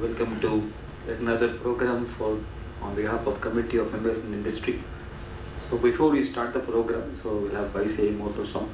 welcome to yet another program for on behalf of Committee of Members in Industry. So before we start the program, so we'll have Vaise Motor song.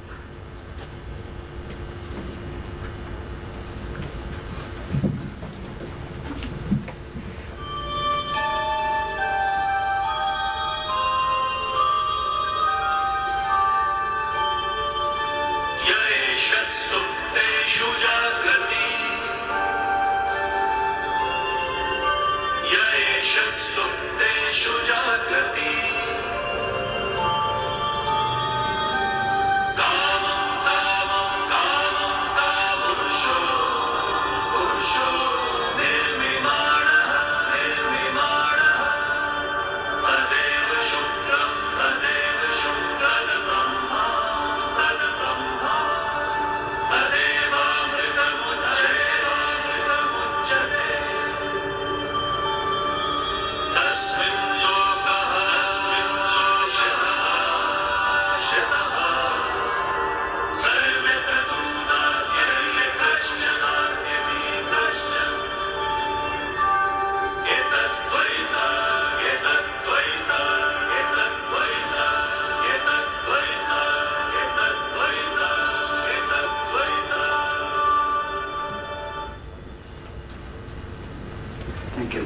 Thank you.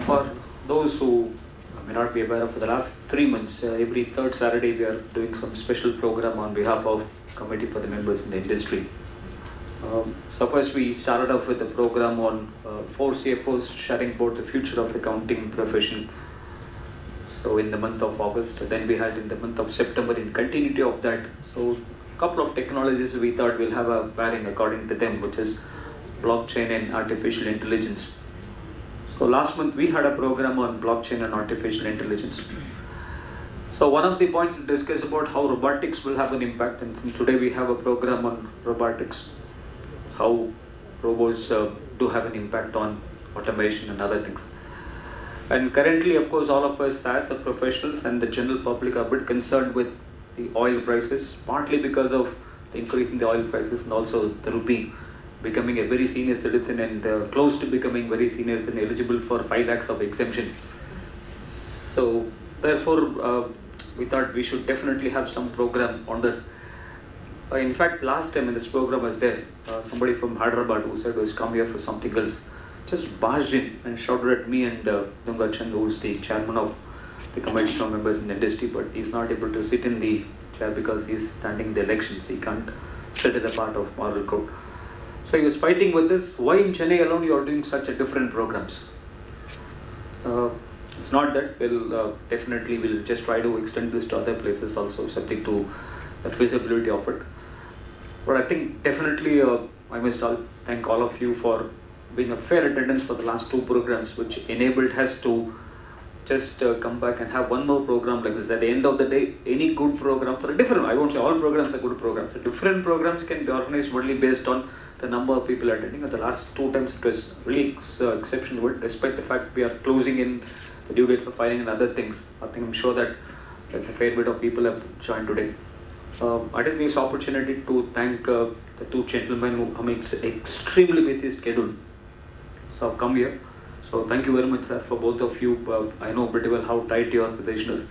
For those who may not be aware of, for the last 3 months, every third Saturday we are doing some special program on behalf of Committee for the Members in the Industry. So first we started off with a program on 4 CFOs sharing about the future of the accounting profession. So in the month of August, then we had in the month of September in continuity of that. So a couple of technologies we thought will have a pairing according to them, which is blockchain and artificial intelligence. So last month we had a program on blockchain and artificial intelligence. So one of the points to discuss about how robotics will have an impact, and today we have a program on robotics, how robots do have an impact on automation and other things. And currently, of course, all of us as the professionals and the general public are a bit concerned with the oil prices, partly because of the increase in the oil prices and also the rupee becoming a very senior citizen and close to becoming very senior citizen, eligible for 5 lakhs of exemption. So therefore, we thought we should definitely have some program on this. In fact, last time when this program was there, somebody from Hyderabad who said he was come here for something else, just barged in and shouted at me and Dunga Chand, who is the chairman of the Committee of Members in the Industry, but he's not able to sit in the chair because he's standing the elections. He can't sit as a part of moral code. So he was fighting with this. Why in Chennai alone you are doing such a different programs? It's not that. We'll definitely will just try to extend this to other places also, subject to the feasibility of it. But I think definitely I must thank all of you for being a fair attendance for the last 2 programs, which enabled us to just come back and have one more program like this. At the end of the day, any good program for a different, I won't say all programs are good programs. So different programs can be organized only based on the number of people attending. At the last 2 times it was really exceptional good, despite the fact we are closing in the due date for filing and other things. I think I'm sure that there's a fair bit of people have joined today. I take this opportunity to thank the 2 gentlemen who have an extremely busy schedule. So I've come here. So thank you very much, sir, for both of you. I know pretty well how tight your position is.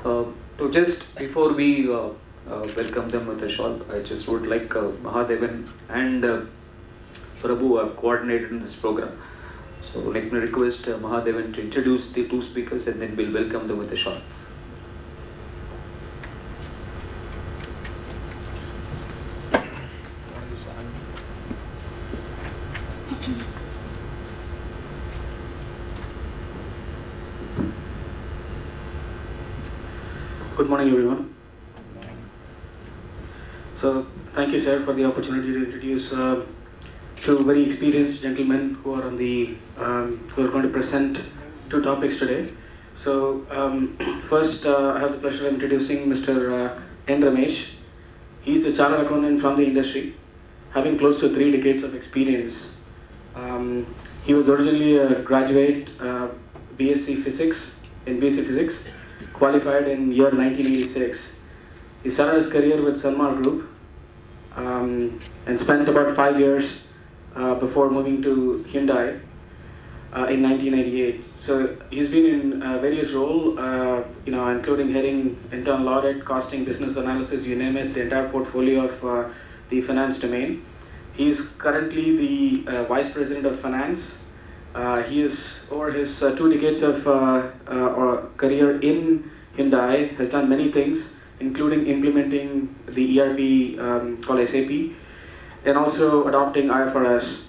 To just before we welcome them with a shawl, I just would like Mahadevan and Prabhu have coordinated in this program. So let me request Mahadevan to introduce the 2 speakers and then we'll welcome them with a shawl. Good morning, everyone. So, thank you, sir, for the opportunity to introduce 2 very experienced gentlemen who are on the who are going to present 2 topics today. So, first, I have the pleasure of introducing Mr. N. Ramesh. He's a chartered accountant from the industry, having close to 3 decades of experience. He was originally a graduate BSc Physics in BSc Physics, qualified in year 1986. He started his career with Sanmar Group and spent about 5 years before moving to Hyundai in 1998. So he's been in various roles, including heading internal audit, costing, business analysis, you name it, the entire portfolio of the finance domain. He is currently the Vice President of Finance. He is, over his 2 decades of career in Hyundai, has done many things, including implementing the ERP called SAP, and also adopting IFRS.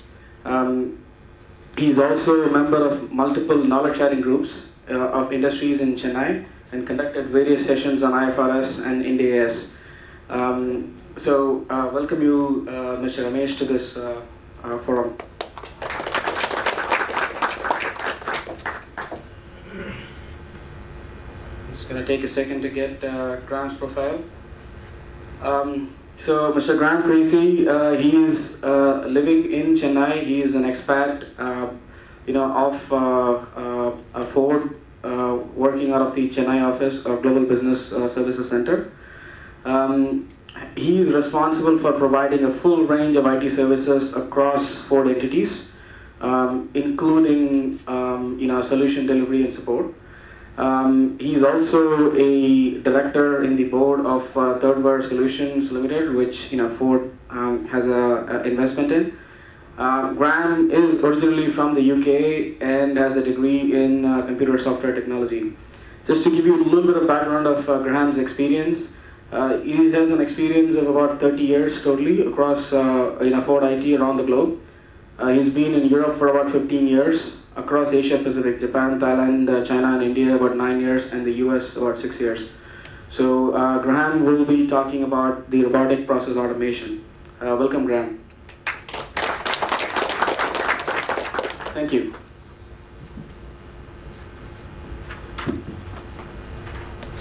He's also a member of multiple knowledge sharing groups of industries in Chennai and conducted various sessions on IFRS and Ind AS. Welcome you, Mr. Ramesh, to this forum. Just going to take a second to get Graham's profile. So Mr. Graham Creasy, he is living in Chennai. He is an expat, of Ford, working out of the Chennai office of Global Business Services Center. He is responsible for providing a full range of IT services across Ford entities, including solution delivery and support. He's also a director in the board of Third World Solutions Limited, which Ford has an investment in. Graham is originally from the UK and has a degree in computer software technology. Just to give you a little bit of background of Graham's experience, he has an experience of about 30 years totally across Ford IT around the globe. He's been in Europe for about 15 years, across Asia Pacific, Japan, Thailand, China and India about 9 years, and the US about 6 years. So Graham will be talking about the robotic process automation. Welcome, Graham. Thank you.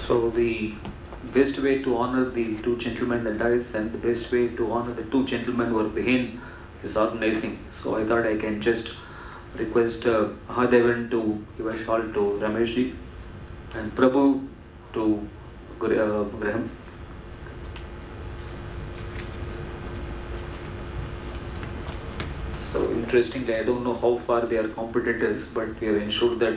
So the best way to honor the 2 gentlemen that dies and the best way to honor the 2 gentlemen who are behind this organizing. So I thought I can just request Mahadevan to give a shawl to Rameshji and Prabhu to Graham. So interestingly, I don't know how far their competitors, but we have ensured that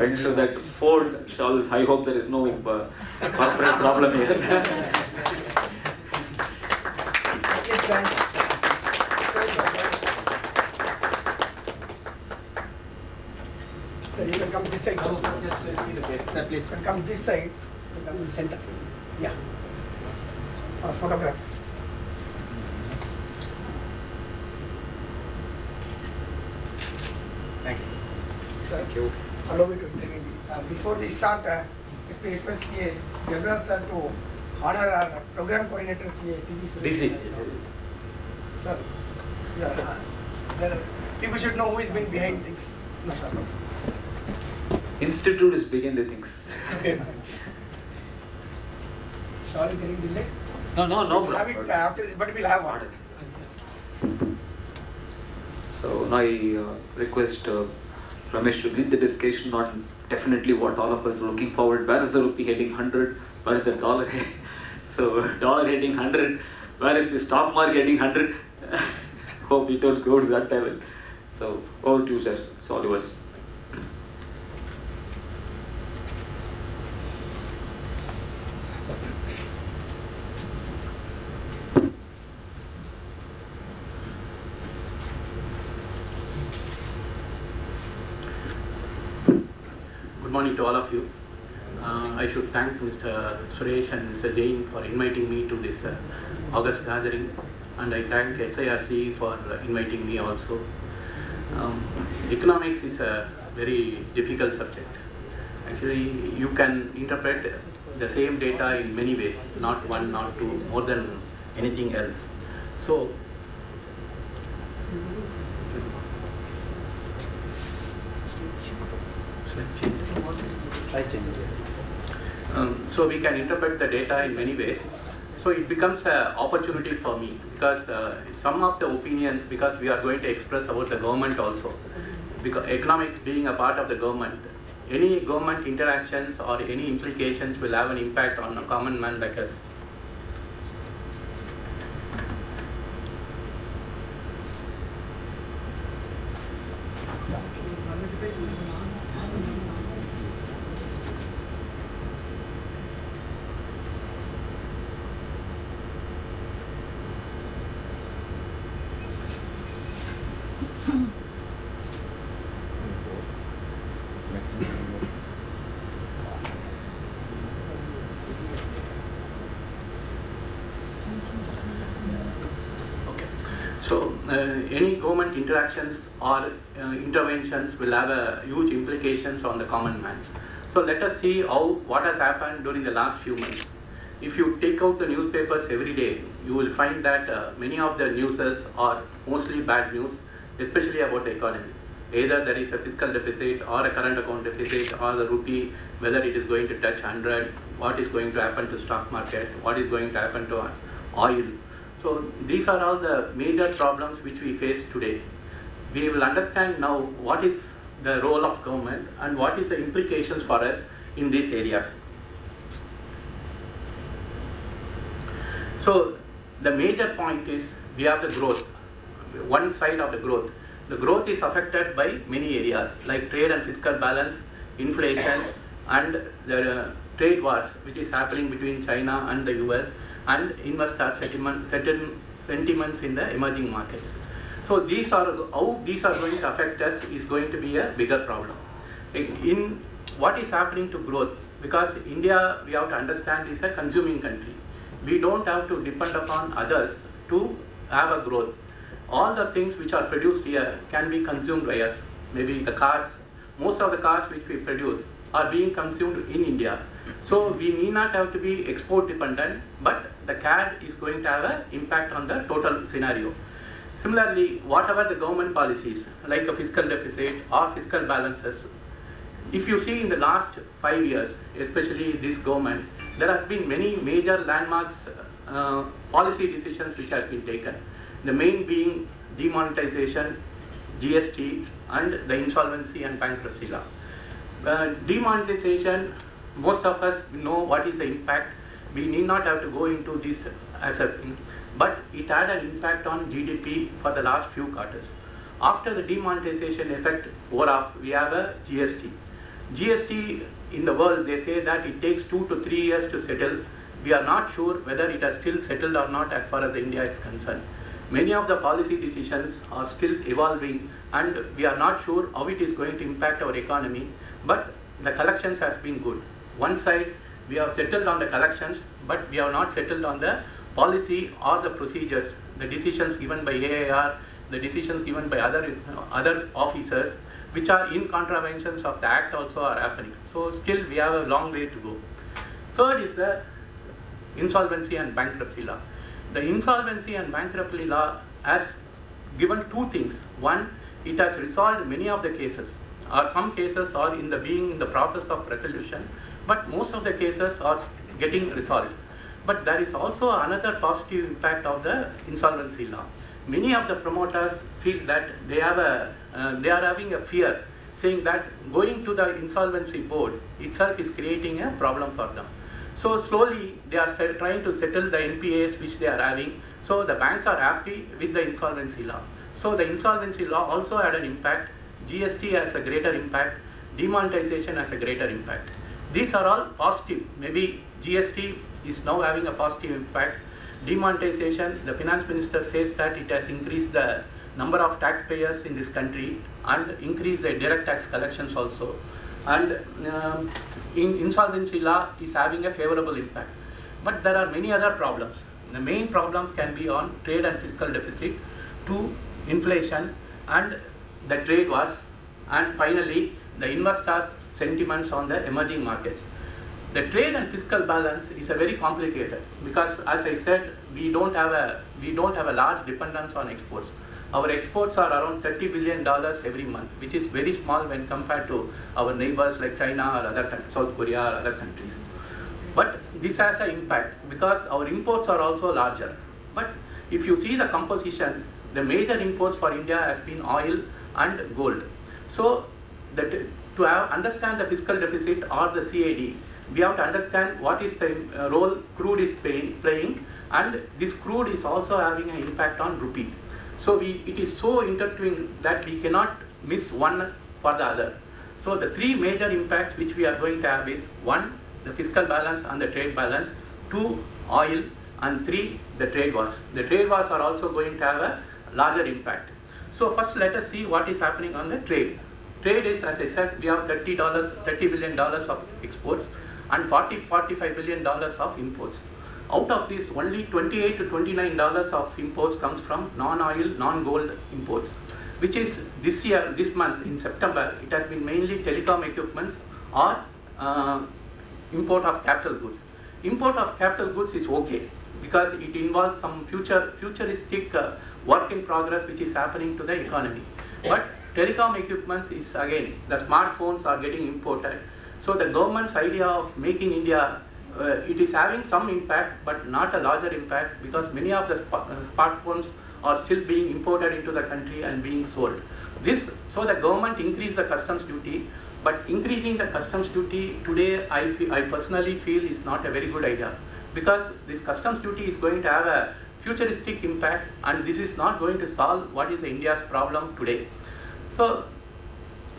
ensure that Ford shawls. I hope there is no corporate problem here. So you can come this side. Just see the face. Sir, please. You can come this side. You come in the center. Yeah. For a photograph. Thank you. Sir, Thank you. allow me to intervene. Before we start, let me request CA Jagran sir to honor our program coordinator CA TG. Sir, people should know who has been behind things. No, sir. Institute is begin the things. Sorry, getting delayed. No We'll have it after this, but we'll have one. So now I request Ramesh to lead the discussion on definitely what all of us are looking forward. Where is the rupee heading 100? Where is the dollar heading? So dollar heading 100. Where is the stock market heading 100? Hope it don't go to that level. So over to you, sir. It's all yours. Good morning to all of you. I should thank Mr. Suresh and Mr. Jain for inviting me to this August gathering, and I thank SIRC for inviting me also. Economics is a very difficult subject. Actually, you can interpret the same data in many ways, not one, not two, more than anything else. So, so we can interpret the data in many ways. So it becomes an opportunity for me, because some of the opinions, because we are going to express about the government also, because economics being a part of the government, any government interactions or any implications will have an impact on a common man like us. Okay. So any government interactions or interventions will have a huge implications on the common man. So let us see what has happened during the last few months. If you take out the newspapers every day, you will find that many of the newses are mostly bad news, especially about the economy. Either there is a fiscal deficit or a current account deficit or the rupee, whether it is going to touch 100, what is going to happen to stock market, what is going to happen to oil. So these are all the major problems which we face today. We will understand now what is the role of government and what is the implications for us in these areas. So the major point is we have the growth, one side of the growth. The growth is affected by many areas like trade and fiscal balance, inflation, and the trade wars which is happening between China and the US, and investor sentiments in the emerging markets. So these are how these are going to affect us is going to be a bigger problem. In what is happening to growth, because India, we have to understand, is a consuming country. We don't have to depend upon others to have a growth. All the things which are produced here can be consumed by us. Maybe the cars, most of the cars which we produce are being consumed in India. So we need not have to be export dependent, but the CAD is going to have an impact on the total scenario. Similarly, whatever the government policies, like a fiscal deficit or fiscal balances, if you see in the last 5 years, especially this government, there has been many major landmarks policy decisions which has been taken. The main being demonetization, GST, and the insolvency and bankruptcy law. Demonetization, most of us know what is the impact. We need not have to go into this as a thing, but it had an impact on GDP for the last few quarters. After the demonetization effect wore off, we have a GST. GST in the world, they say that it takes 2 to 3 years to settle. We are not sure whether it has still settled or not as far as India is concerned. Many of the policy decisions are still evolving, and we are not sure how it is going to impact our economy, but the collections has been good. One side, we have settled on the collections, but we have not settled on the policy or the procedures, the decisions given by AIR, the decisions given by other officers, which are in contraventions of the act also are happening. So still we have a long way to go. Third is the insolvency and bankruptcy law. The insolvency and bankruptcy law has given two things. One, it has resolved many of the cases, or some cases are being in the process of resolution, but most of the cases are getting resolved. But there is also another positive impact of the insolvency law. Many of the promoters feel that they are having a fear, saying that going to the insolvency board itself is creating a problem for them. So slowly they are trying to settle the NPAs which they are having. So the banks are happy with the insolvency law. So the insolvency law also had an impact. GST has a greater impact. Demonetization has a greater impact. These are all positive. Maybe GST is now having a positive impact. Demonetization, the finance minister says that it has increased the number of taxpayers in this country and increased the direct tax collections also. And in insolvency law is having a favorable impact. But there are many other problems. The main problems can be on trade and fiscal deficit, to inflation and the trade wars, and finally the investors' sentiments on the emerging markets. The trade and fiscal balance is a very complicated, because as I said, we don't have a large dependence on exports. Our exports are around $30 billion every month, which is very small when compared to our neighbors like China or other countries, South Korea or other countries. But this has an impact because our imports are also larger. But if you see the composition, the major imports for India has been oil and gold. So to understand the fiscal deficit or the CAD, we have to understand what is the role crude is playing, and this crude is also having an impact on rupee. So it is so intertwined that we cannot miss one for the other. So the three major impacts which we are going to have is 1, the fiscal balance and the trade balance, 2, oil, and 3, the trade wars. The trade wars are also going to have a larger impact. So first let us see what is happening on the trade. Trade is, as I said, we have $30 billion of exports and $45 billion of imports. Out of this, only $28 to $29 of imports comes from non-oil, non-gold imports, which is this year, this month in September, it has been mainly telecom equipments or import of capital goods. Import of capital goods is okay because it involves some futuristic work in progress which is happening to the economy. But telecom equipments is again, the smartphones are getting imported. So the government's idea of Make in India, it is having some impact but not a larger impact because many of the smartphones are still being imported into the country and being sold. So the government increased the customs duty, but increasing the customs duty today I personally feel is not a very good idea because this customs duty is going to have a futuristic impact and this is not going to solve what is India's problem today. So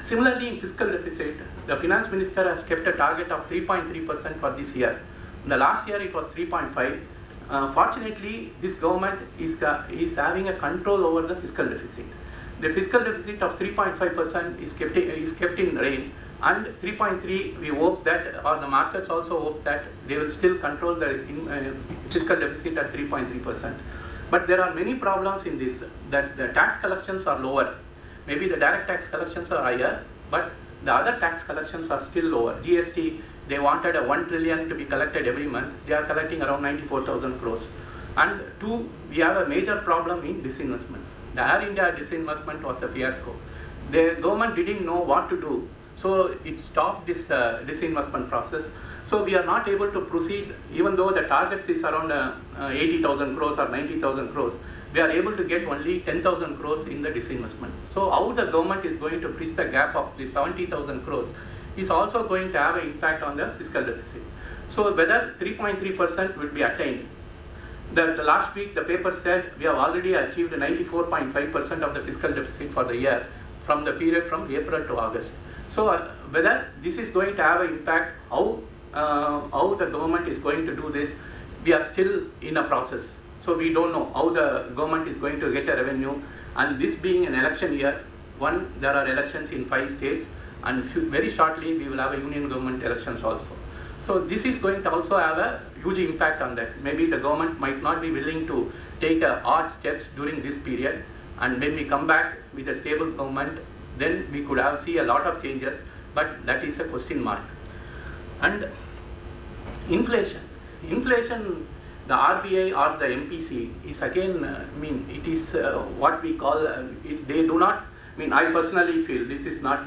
similarly in fiscal deficit, the finance minister has kept a target of 3.3% for this year. The last year it was 3.5. Fortunately, this government is having a control over the fiscal deficit. The fiscal deficit of 3.5% is kept in rein, and 3.3 we hope that, or the markets also hope that they will still control the fiscal deficit at 3.3%. But there are many problems in this, that the tax collections are lower. Maybe the direct tax collections are higher, but the other tax collections are still lower. GST, they wanted a 1 trillion to be collected every month. They are collecting around 94,000 crores. And two, we have a major problem in disinvestments. The Air India disinvestment was a fiasco. The government didn't know what to do, so it stopped this disinvestment process. So we are not able to proceed, even though the targets is around 80,000 crores or 90,000 crores. We are able to get only 10,000 crores in the disinvestment. So how the government is going to bridge the gap of the 70,000 crores is also going to have an impact on the fiscal deficit. So whether 3.3% will be attained. The last week the paper said we have already achieved 94.5% of the fiscal deficit for the year from the period from April to August. So whether this is going to have an impact, how the government is going to do this, we are still in a process. So we don't know how the government is going to get a revenue, and this being an election year, one, there are elections in 5 states, and very shortly we will have a union government elections also. So this is going to also have a huge impact on that. Maybe the government might not be willing to take hard steps during this period, and when we come back with a stable government, then we could see a lot of changes, but that is a question mark. And inflation, the RBI or the MPC is again, it is what we call, they do not, I personally feel this is not,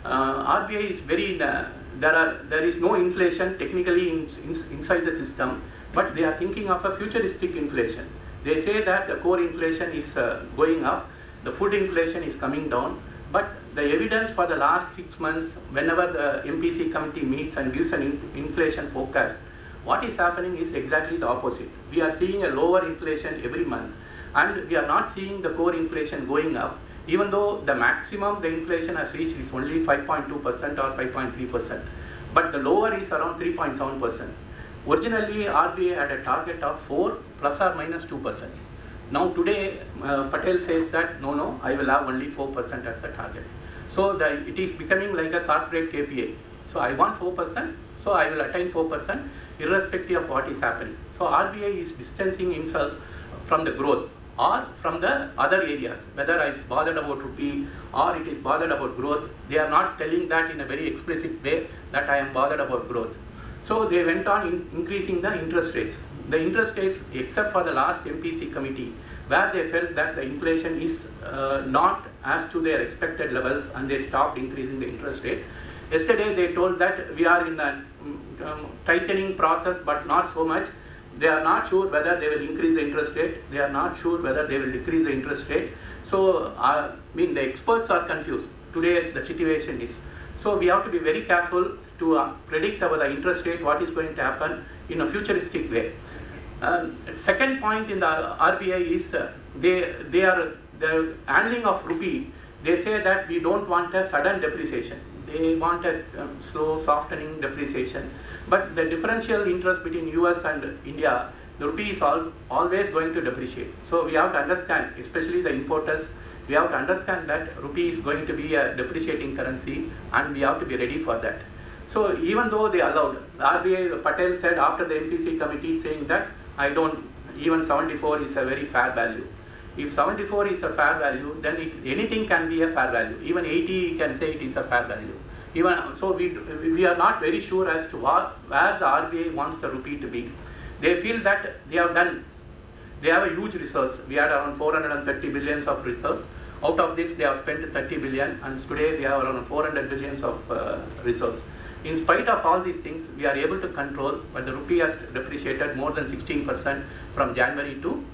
RBI is very, there is no inflation technically inside the system, but they are thinking of a futuristic inflation. They say that the core inflation is going up, the food inflation is coming down, but the evidence for the last 6 months, whenever the MPC committee meets and gives an inflation forecast, what is happening is exactly the opposite. We are seeing a lower inflation every month, and we are not seeing the core inflation going up, even though the maximum the inflation has reached is only 5.2% or 5.3%, but the lower is around 3.7%. Originally, RBI had a target of 4 plus or minus 2%. Now today, Patel says that no, I will have only 4% as a target. So it is becoming like a corporate KPI. So I want 4%, so I will attain 4% irrespective of what is happening. So RBI is distancing himself from the growth or from the other areas, whether I is bothered about rupee or it is bothered about growth. They are not telling that in a very explicit way that I am bothered about growth. So they went on increasing the interest rates. The interest rates, except for the last MPC committee, where they felt that the inflation is not as to their expected levels, and they stopped increasing the interest rate. Yesterday they told that we are in a tightening process, but not so much. They are not sure whether they will increase the interest rate. They are not sure whether they will decrease the interest rate. So the experts are confused. Today the situation is. So we have to be very careful to predict about the interest rate, what is going to happen in a futuristic way. Second point in the RBI is the handling of rupee. They say that we don't want a sudden depreciation. They want a slow softening depreciation. But the differential interest between US and India, the rupee is always going to depreciate. So we have to understand, especially the importers, we have to understand that rupee is going to be a depreciating currency and we have to be ready for that. So even though they allowed, RBI Patel said after the MPC committee saying that even 74 is a very fair value. If 74 is a fair value, then anything can be a fair value. Even 80 can say it is a fair value. So we are not very sure as to where the RBI wants the rupee to be. They feel that they have a huge resource. We had around 430 billions of resource. Out of this, they have spent 30 billion, and today we have around 400 billions of resource. In spite of all these things, we are able to control, but the rupee has depreciated more than 16% from January to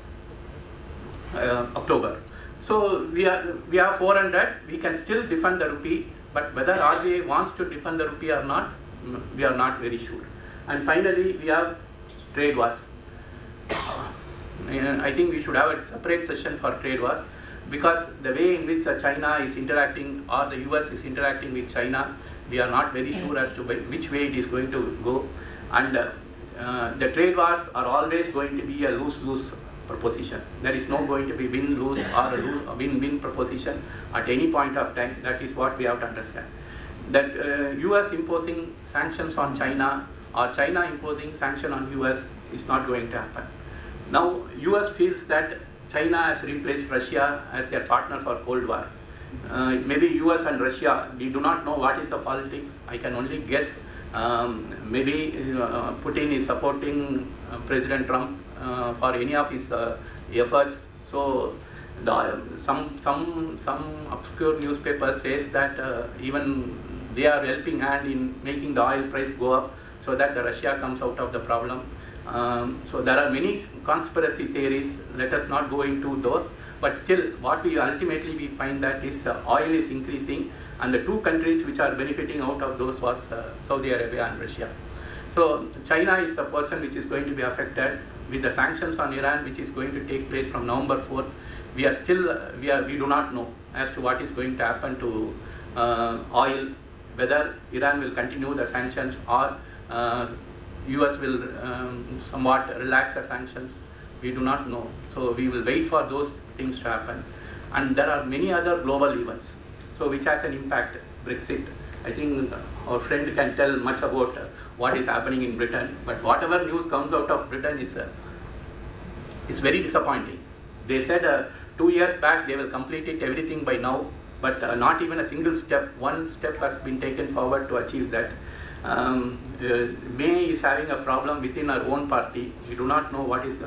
October. So we have 400. We can still defend the rupee, but whether RBI wants to defend the rupee or not, we are not very sure. And finally, we have trade wars. I think we should have a separate session for trade wars, because the way in which China is interacting or the US is interacting with China, we are not very sure as to which way it is going to go. And the trade wars are always going to be a lose-lose proposition. There is no going to be win-lose or a win-win proposition at any point of time. That is what we have to understand. That US imposing sanctions on China or China imposing sanction on US is not going to happen. Now, US feels that China has replaced Russia as their partner for Cold War. Maybe US and Russia, we do not know what is the politics. I can only guess. Maybe Putin is supporting President Trump for any of his efforts. So some obscure newspaper says that even they are helping hand in making the oil price go up so that Russia comes out of the problem. So there are many conspiracy theories. Let us not go into those. But still, what we ultimately find that is oil is increasing, and the two countries which are benefiting out of those was Saudi Arabia and Russia. So China is the person which is going to be affected with the sanctions on Iran, which is going to take place from November 4th. We do not know as to what is going to happen to oil, whether Iran will continue the sanctions or US will somewhat relax the sanctions. We do not know. So we will wait for those things to happen. And there are many other global events, so which has an impact. Brexit. I think our friend can tell much about what is happening in Britain, but whatever news comes out of Britain is very disappointing. They said 2 years back they will complete everything by now, but not even a single step. One step has been taken forward to achieve that. May is having a problem within our own party. We do not know what is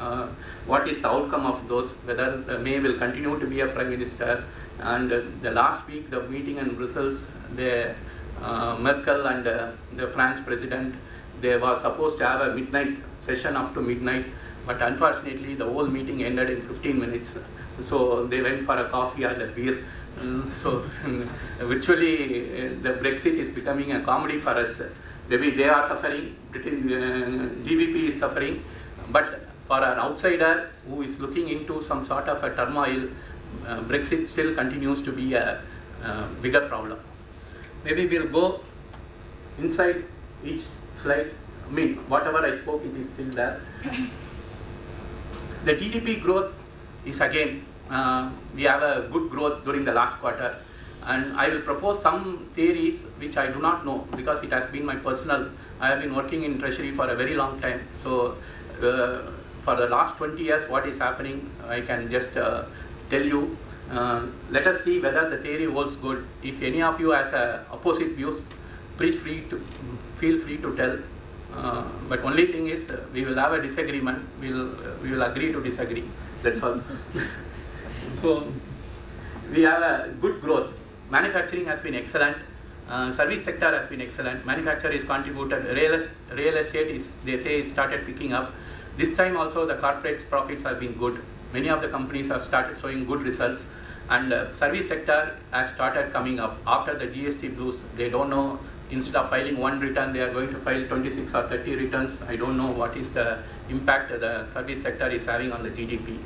the outcome of those, whether May will continue to be a prime minister. And the last week, the meeting in Brussels, Merkel and the France president, they were supposed to have a midnight session up to midnight, but unfortunately the whole meeting ended in 15 minutes. So they went for a coffee and a beer. So virtually the Brexit is becoming a comedy for us. Maybe they are suffering, GBP is suffering, but for an outsider who is looking into some sort of a turmoil, Brexit still continues to be a bigger problem. Maybe we'll go inside each slide. I mean, whatever I spoke, it is still there. The GDP growth is again, we have a good growth during the last quarter, and I will propose some theories which I do not know because it has been my personal. I have been working in Treasury for a very long time, so for the last 20 years what is happening, I can just tell you. Let us see whether the theory holds good. If any of you has opposite views, please feel free to tell. But only thing is, we will have a disagreement. We will agree to disagree. That's all. So we have a good growth. Manufacturing has been excellent. Service sector has been excellent. Manufacture is contributed. Real estate is, they say, started picking up. This time also the corporate profits have been good. Many of the companies have started showing good results, and service sector has started coming up after the GST blues. They don't know, instead of filing one return, they are going to file 26 or 30 returns. I don't know what is the impact the service sector is having on the GDP.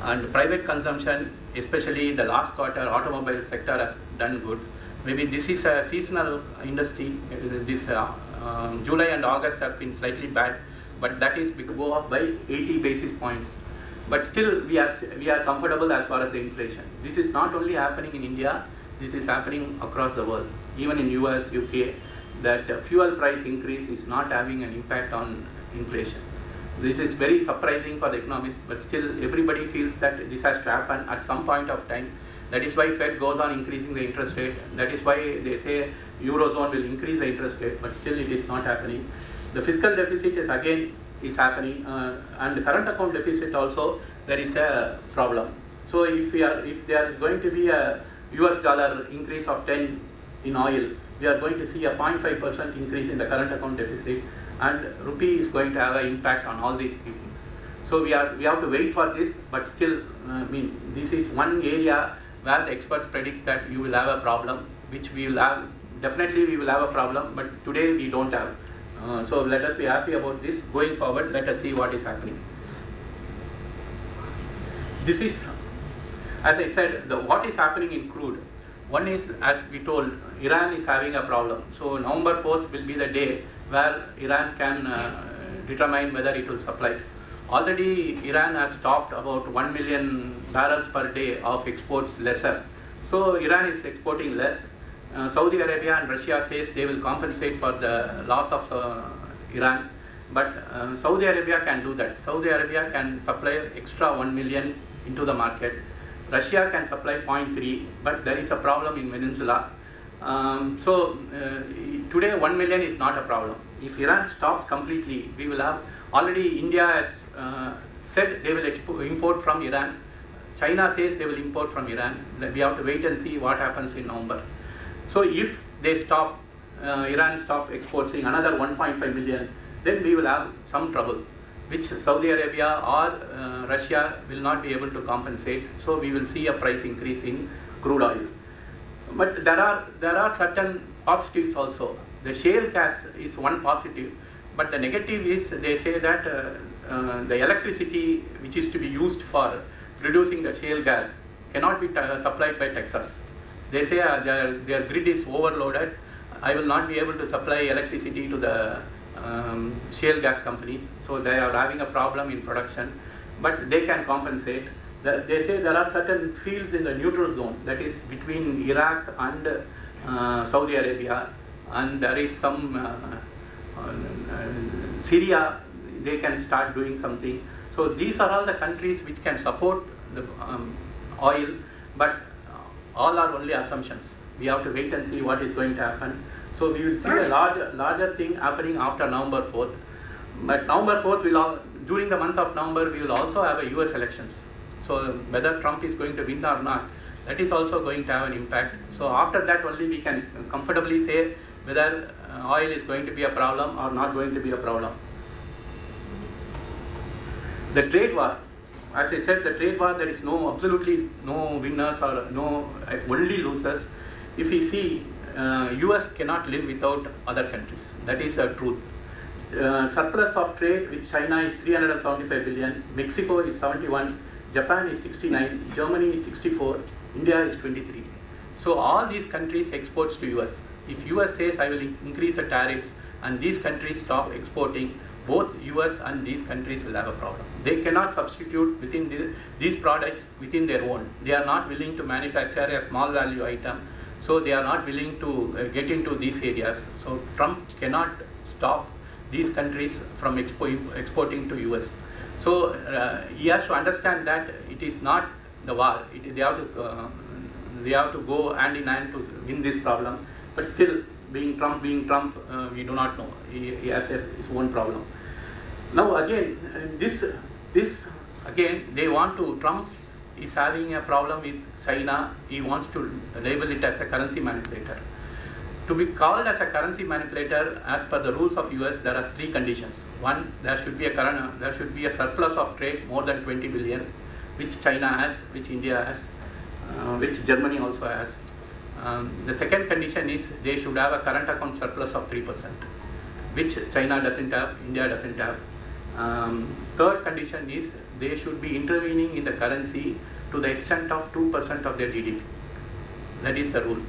And private consumption, especially the last quarter, automobile sector has done good. Maybe this is a seasonal industry. This July and August has been slightly bad, but that is go up by 80 basis points. But still we are comfortable as far as the inflation. This is not only happening in India, this is happening across the world. Even in US, UK, that fuel price increase is not having an impact on inflation. This is very surprising for the economists, but still everybody feels that this has to happen at some point of time. That is why Fed goes on increasing the interest rate. That is why they say Eurozone will increase the interest rate, but still it is not happening. The fiscal deficit is happening, and the current account deficit also, there is a problem. So if there is going to be a US dollar increase of 10 in oil, we are going to see a 0.5% increase in the current account deficit, and rupee is going to have an impact on all these three things. So we have to wait for this, but still, this is one area where the experts predict that you will have a problem, which we will have. Definitely we will have a problem, but today we don't have. So let us be happy about this. Going forward, let us see what is happening. This is, as I said, what is happening in crude. One is, as we told, Iran is having a problem. So November 4th will be the day where Iran can determine whether it will supply. Already Iran has stopped about 1 million barrels per day of exports lesser. So Iran is exporting less. Saudi Arabia and Russia says they will compensate for the loss of Iran. But Saudi Arabia can do that. Saudi Arabia can supply extra 1 million into the market. Russia can supply 0.3, but there is a problem in Venezuela. Today 1 million is not a problem. If Iran stops completely, we will have, already India has said they will import from Iran. China says they will import from Iran. We have to wait and see what happens in November. So if they stop, Iran stop exporting another 1.5 million, then we will have some trouble, which Saudi Arabia or Russia will not be able to compensate. So we will see a price increase in crude oil. But there are certain positives also. The shale gas is one positive, but the negative is they say that the electricity which is to be used for producing the shale gas cannot be supplied by Texas. They say their grid is overloaded. I will not be able to supply electricity to the shale gas companies, so they are having a problem in production, but they can compensate. They say there are certain fields in the neutral zone, that is between Iraq and Saudi Arabia, and there is some Syria, they can start doing something. So these are all the countries which can support the oil, but all are only assumptions. We have to wait and see what is going to happen. So we will see a larger thing happening after November 4th. But November 4th, during the month of November, we will also have a US elections. So whether Trump is going to win or not, that is also going to have an impact. So after that only we can comfortably say whether oil is going to be a problem or not going to be a problem. The trade war, as I said, the trade war, there is absolutely no winners or only losers. If we see, US cannot live without other countries. That is the truth. Surplus of trade with China is 375 billion, Mexico is 71, Japan is 69, Germany is 64, India is 23. So all these countries exports to US. If US says I will increase the tariff and these countries stop exporting, both US and these countries will have a problem. They cannot substitute within these products within their own. They are not willing to manufacture a small value item, so they are not willing to get into these areas. So Trump cannot stop these countries from exporting to US. So he has to understand that it is not the war. They have to go hand in hand to win this problem. But still, being Trump, we do not know. He has his own problem. Now again, this again, they want to, Trump is having a problem with China. He wants to label it as a currency manipulator. To be called as a currency manipulator, as per the rules of US, there are three conditions. One, there should be a surplus of trade more than 20 billion, which China has, which India has, which Germany also has. The second condition is they should have a current account surplus of 3%, which China doesn't have, India doesn't have. Third condition is they should be intervening in the currency to the extent of 2% of their GDP. That is the rule.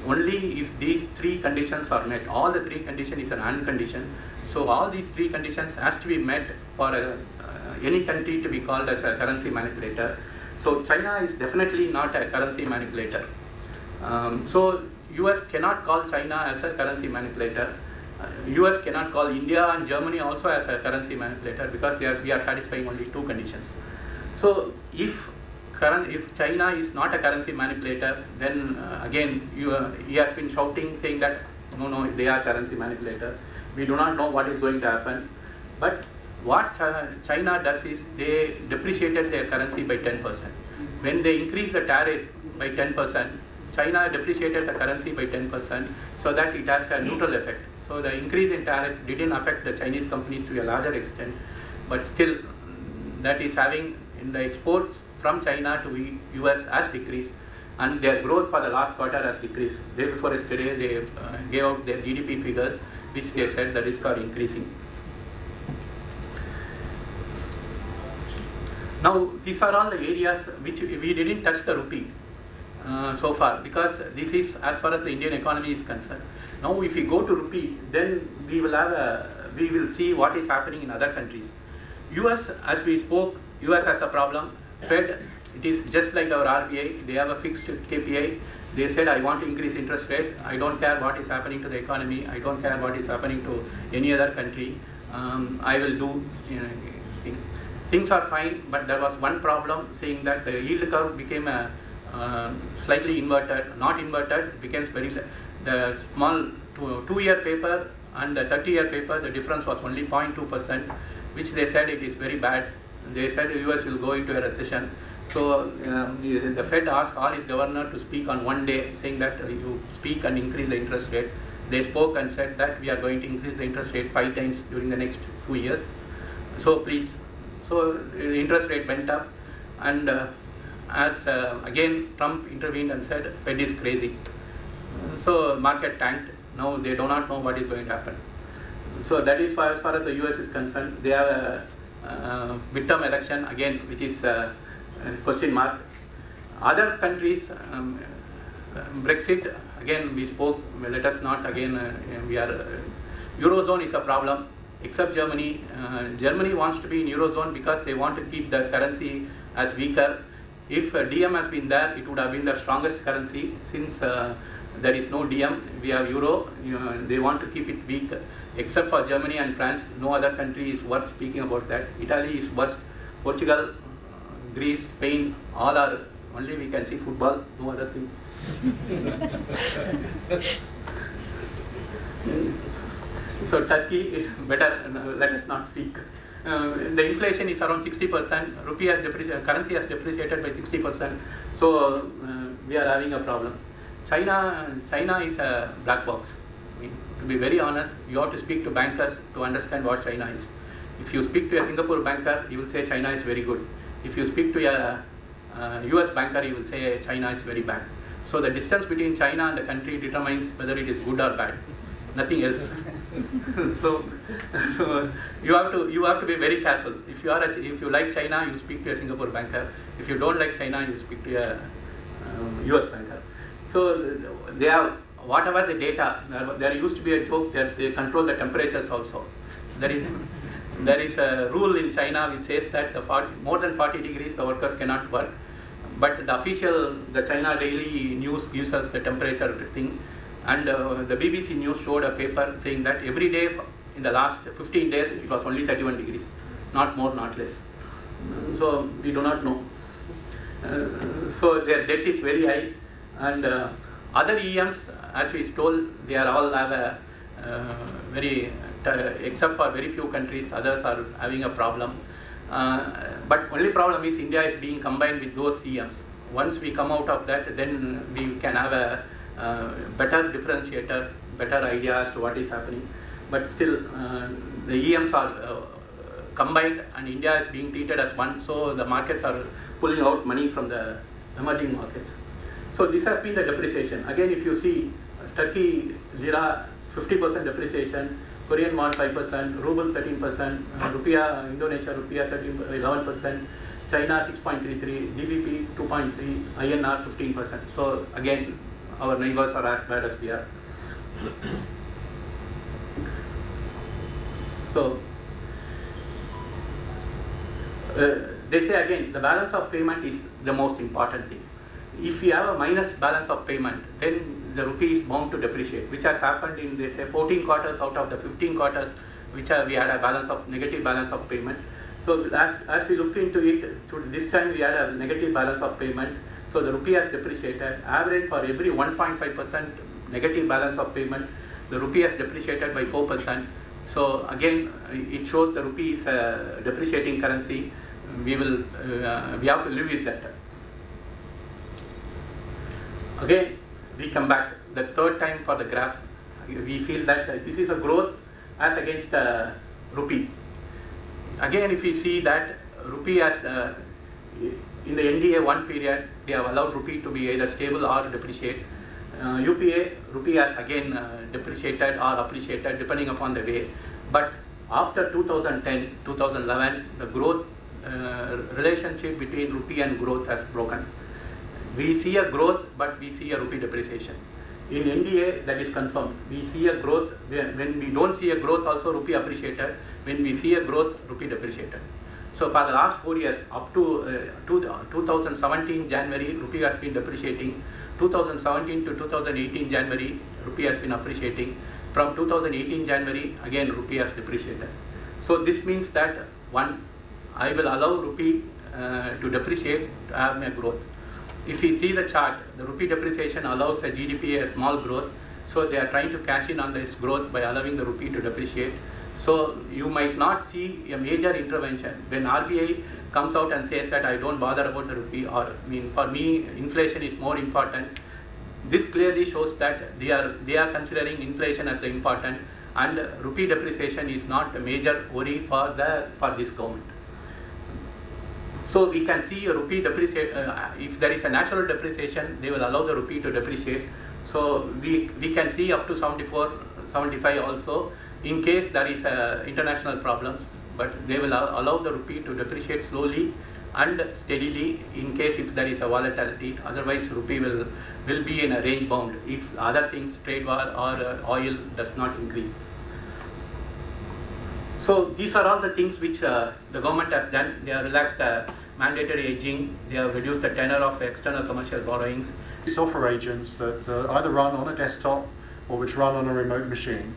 Only if these three conditions are met, all the three conditions is an and condition. So all these three conditions has to be met for any country to be called as a currency manipulator. So China is definitely not a currency manipulator. So US cannot call China as a currency manipulator. US cannot call India and Germany also as a currency manipulator because we are satisfying only two conditions. So if China is not a currency manipulator, then again he has been shouting saying that no, they are currency manipulator. We do not know what is going to happen. But what China does is they depreciated their currency by 10%. When they increased the tariff by 10%, China depreciated the currency by 10% so that it has a neutral effect. So the increase in tariff didn't affect the Chinese companies to a larger extent, but still that is having in the exports from China to US has decreased, and their growth for the last quarter has decreased. Day before yesterday they gave out their GDP figures, which they said the risks are increasing. Now these are all the areas which we didn't touch the rupee so far, because this is as far as the Indian economy is concerned. Now if we go to rupee, then we will see what is happening in other countries. US, as we spoke, US has a problem. Fed, it is just like our RBI, they have a fixed KPI. They said, I want to increase interest rate. I don't care what is happening to the economy. I don't care what is happening to any other country. I will do things are fine, but there was one problem, saying that the yield curve became slightly inverted, not inverted, it becomes the small 2-year paper and the 30-year paper, the difference was only 0.2%, which they said it is very bad. They said the US will go into a recession. So the Fed asked all its governor to speak on one day, saying that you speak and increase the interest rate. They spoke and said that we are going to increase the interest rate 5 times during the next 2 years. So please. So the interest rate went up, and as again Trump intervened and said Fed is crazy. So market tanked. Now they do not know what is going to happen. So that is as far as the US is concerned. They have a midterm election again, which is question mark. Other countries, Brexit, again we spoke, let us not again, Eurozone is a problem, except Germany. Germany wants to be in Eurozone because they want to keep their currency as weaker. If DM has been there, it would have been the strongest currency. Since there is no DM, we have Euro, they want to keep it weak. Except for Germany and France, no other country is worth speaking about that. Italy is worst, Portugal, Greece, Spain, all are, only we can see football, no other thing. So Turkey, better, let us not speak. The inflation is around 60%, rupee has depreciated, currency has depreciated by 60%, so we are having a problem. China is a black box. I mean, to be very honest, you have to speak to bankers to understand what China is. If you speak to a Singapore banker, he will say China is very good. If you speak to a US banker, he will say China is very bad. So the distance between China and the country determines whether it is good or bad, nothing else. so you have to be very careful. If you like China, you speak to a Singapore banker. If you don't like China, you speak to a US banker. So they have whatever the data. There used to be a joke that they control the temperatures also. There is a rule in China which says that more than 40 degrees the workers cannot work. But the China Daily News gives us the temperature thing. And the BBC News showed a paper saying that every day in the last 15 days it was only 31 degrees. Not more, not less. So we do not know. So their debt is very high. And other EMs, as we told, they are all have a except for very few countries, others are having a problem. But only problem is India is being combined with those EMs. Once we come out of that, then we can have a better differentiator, better idea as to what is happening. But still, the EMs are combined and India is being treated as one, so the markets are pulling out money from the emerging markets. So this has been the depreciation. Again, if you see, Turkey lira 50% depreciation, Korean won 5%, ruble 13%, rupiah, Indonesia rupiah 11%, China 6.33, GBP 2.3, INR 15%. So again, our neighbors are as bad as we are. So They say again, the balance of payment is the most important thing. If you have a minus balance of payment, then the rupee is bound to depreciate, which has happened in, they say, 14 quarters out of the 15 quarters, which we had a negative balance of payment. So as we looked into it, to this time we had a negative balance of payment. So the rupee has depreciated. Average for every 1.5% negative balance of payment, the rupee has depreciated by 4%. So again, it shows the rupee is a depreciating currency. We have to live with that. Again, we come back the third time for the graph. We feel that this is a growth as against the rupee. Again, if we see that rupee has, in the NDA 1 period, they have allowed rupee to be either stable or depreciate. UPA, rupee has again depreciated or appreciated depending upon the way. But after 2010, 2011, the growth relationship between rupee and growth has broken. We see a growth, but we see a rupee depreciation. In NDA, that is confirmed. We see a growth. When we don't see a growth, also rupee appreciated. When we see a growth, rupee depreciated. So for the last 4 years, up to 2017 January, rupee has been depreciating. 2017 to 2018 January, rupee has been appreciating. From 2018 January, again rupee has depreciated. So this means that one, I will allow rupee to depreciate to have a growth. If we see the chart, the rupee depreciation allows a GDP a small growth. So they are trying to cash in on this growth by allowing the rupee to depreciate. So you might not see a major intervention. When RBI comes out and says that I don't bother about the rupee, or for me inflation is more important, this clearly shows that they are considering inflation as important, and rupee depreciation is not a major worry for this government. So we can see a rupee depreciate. If there is a natural depreciation, they will allow the rupee to depreciate. So we can see up to 74, 75 also, in case there is international problems, but they will allow the rupee to depreciate slowly and steadily in case if there is a volatility. Otherwise, rupee will be in a range bound if other things, trade war or oil does not increase. So these are all the things which the government has done. They have relaxed the mandatory hedging. They have reduced the tenor of external commercial borrowings. Software agents that either run on a desktop or which run on a remote machine,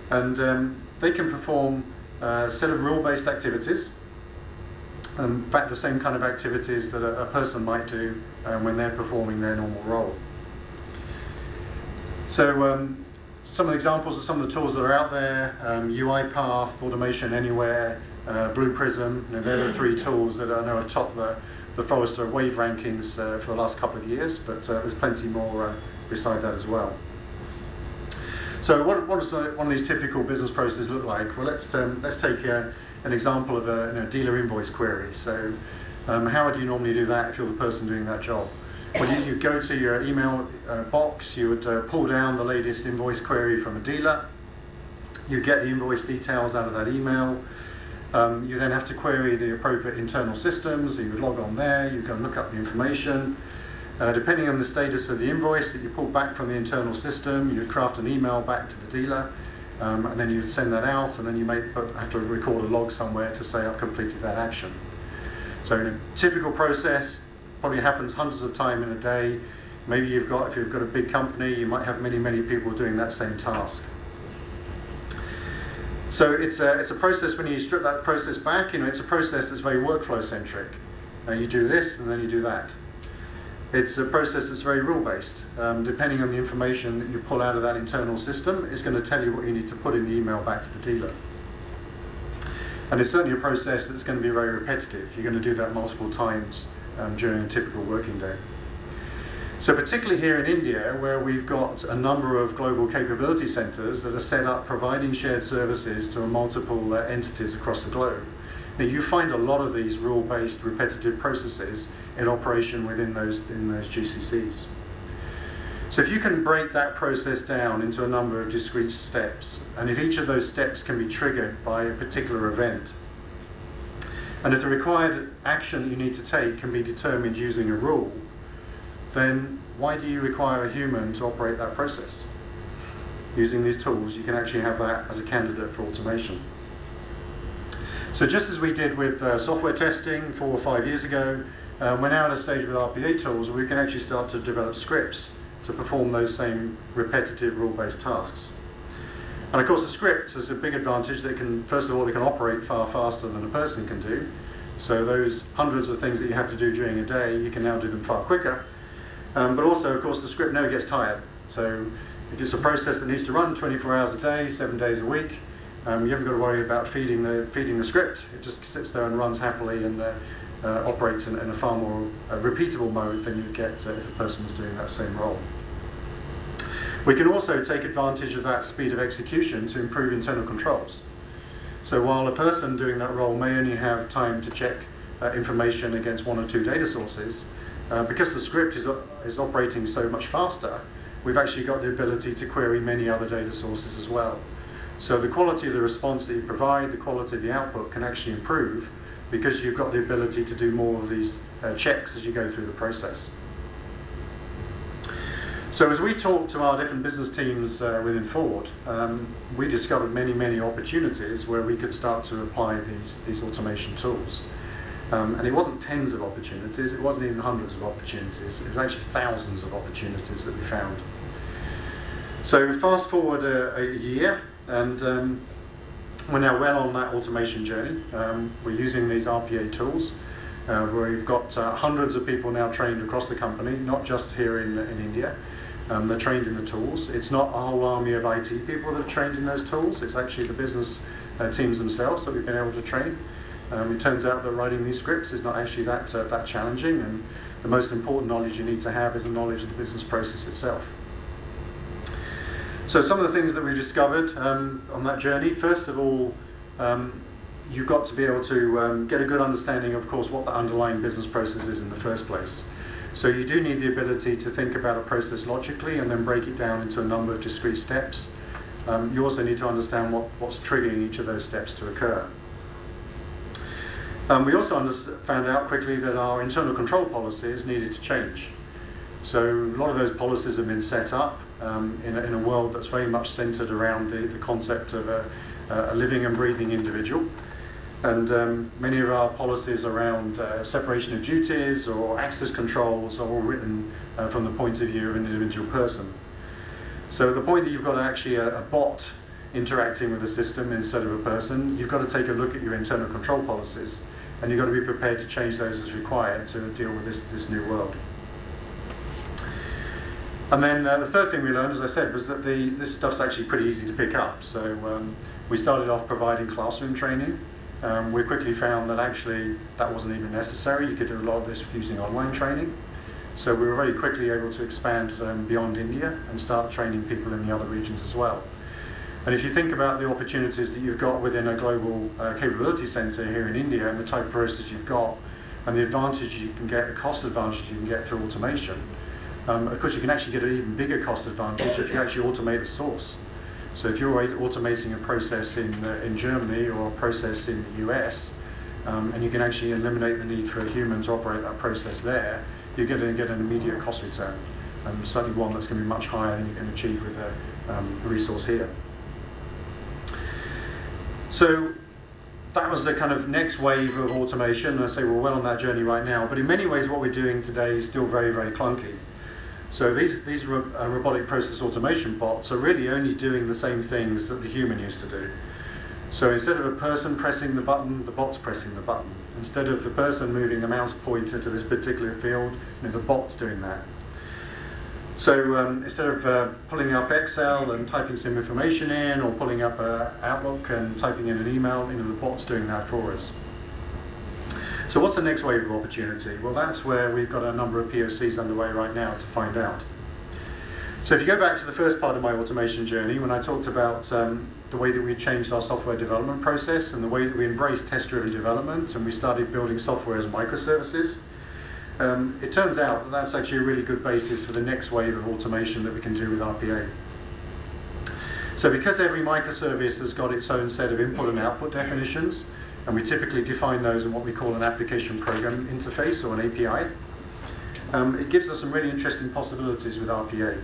and they can perform a set of rule-based activities. In fact, the same kind of activities that a person might do when they're performing their normal role. So some of the examples of some of the tools that are out there: UiPath, Automation Anywhere, Blue Prism. They're the 3 tools that I know have topped the Forrester Wave rankings for the last couple of years, but there's plenty more beside that as well. So what does one of these typical business processes look like? Well, let's take an example of a dealer invoice query. So how would you normally do that if you're the person doing that job? Well, you go to your email box, you would pull down the latest invoice query from a dealer, you get the invoice details out of that email, you then have to query the appropriate internal systems, so you log on there, you go and look up the information. Depending on the status of the invoice that you pull back from the internal system, you craft an email back to the dealer, and then you send that out, and then you may have to record a log somewhere to say I've completed that action. So in a typical process, probably happens hundreds of times in a day. Maybe if you've got a big company, you might have many people doing that same task. So it's a process. When you strip that process back, it's a process that's very workflow centric. You do this and then you do that. It's a process that's very rule-based. Depending on the information that you pull out of that internal system, it's going to tell you what you need to put in the email back to the dealer. And it's certainly a process that's going to be very repetitive. You're going to do that multiple times during a typical working day. So particularly here in India, where we've got a number of global capability centers that are set up providing shared services to multiple entities across the globe. Now, you find a lot of these rule-based repetitive processes in operation within those GCCs. So if you can break that process down into a number of discrete steps, and if each of those steps can be triggered by a particular event, and if the required action that you need to take can be determined using a rule, then why do you require a human to operate that process? Using these tools, you can actually have that as a candidate for automation. So just as we did with software testing 4 or 5 years ago, we're now at a stage with RPA tools where we can actually start to develop scripts to perform those same repetitive rule-based tasks. And of course the script has a big advantage that can, first of all, it can operate far faster than a person can do. So those hundreds of things that you have to do during a day, you can now do them far quicker. But also, of course, the script never gets tired. So if it's a process that needs to run 24 hours a day, 7 days a week, you haven't got to worry about feeding the script. It just sits there and runs happily and operates in a far more repeatable mode than you'd get if a person was doing that same role. We can also take advantage of that speed of execution to improve internal controls. So while a person doing that role may only have time to check information against 1 or 2 data sources, because the script is operating so much faster, we've actually got the ability to query many other data sources as well. So the quality of the response that you provide, the quality of the output can actually improve because you've got the ability to do more of these checks as you go through the process. So as we talked to our different business teams within Ford, we discovered many opportunities where we could start to apply these automation tools. And it wasn't tens of opportunities, it wasn't even hundreds of opportunities, it was actually thousands of opportunities that we found. So fast forward a year, and we're now well on that automation journey. We're using these RPA tools. We've got hundreds of people now trained across the company, not just here in India. They're trained in the tools. It's not a whole army of IT people that are trained in those tools, it's actually the business teams themselves that we've been able to train. It turns out that writing these scripts is not actually that challenging, and the most important knowledge you need to have is the knowledge of the business process itself. So some of the things that we've discovered on that journey, first of all, you've got to be able to get a good understanding, of course, what the underlying business process is in the first place. So you do need the ability to think about a process logically and then break it down into a number of discrete steps. You also need to understand what's triggering each of those steps to occur. We also found out quickly that our internal control policies needed to change. So a lot of those policies have been set up in a world that's very much centered around the concept of a living and breathing individual. And many of our policies around separation of duties or access controls are all written from the point of view of an individual person. So at the point that you've got actually a bot interacting with the system instead of a person, you've got to take a look at your internal control policies, and you've got to be prepared to change those as required to deal with this new world. And then the third thing we learned, as I said, was that this stuff's actually pretty easy to pick up. So we started off providing classroom training. We quickly found that actually that wasn't even necessary. You could do a lot of this using online training. So we were very quickly able to expand beyond India and start training people in the other regions as well. And if you think about the opportunities that you've got within a global capability center here in India and the type of process you've got and the advantage you can get, the cost advantage you can get through automation, of course you can actually get an even bigger cost advantage if you actually automate a source. So if you're automating a process in Germany or a process in the US, and you can actually eliminate the need for a human to operate that process there, you're going to get an immediate cost return, and certainly one that's going to be much higher than you can achieve with a resource here. So that was the kind of next wave of automation. And I say we're well on that journey right now, but in many ways what we're doing today is still very clunky. So these robotic process automation bots are really only doing the same things that the human used to do. So instead of a person pressing the button, the bot's pressing the button. Instead of the person moving the mouse pointer to this particular field, the bot's doing that. So instead of pulling up Excel and typing some information in, or pulling up Outlook and typing in an email, the bot's doing that for us. So what's the next wave of opportunity? Well, that's where we've got a number of POCs underway right now to find out. So if you go back to the first part of my automation journey, when I talked about the way that we changed our software development process and the way that we embraced test-driven development and we started building software as microservices, it turns out that that's actually a really good basis for the next wave of automation that we can do with RPA. So because every microservice has got its own set of input and output definitions, and we typically define those in what we call an application program interface or an API, it gives us some really interesting possibilities with RPA.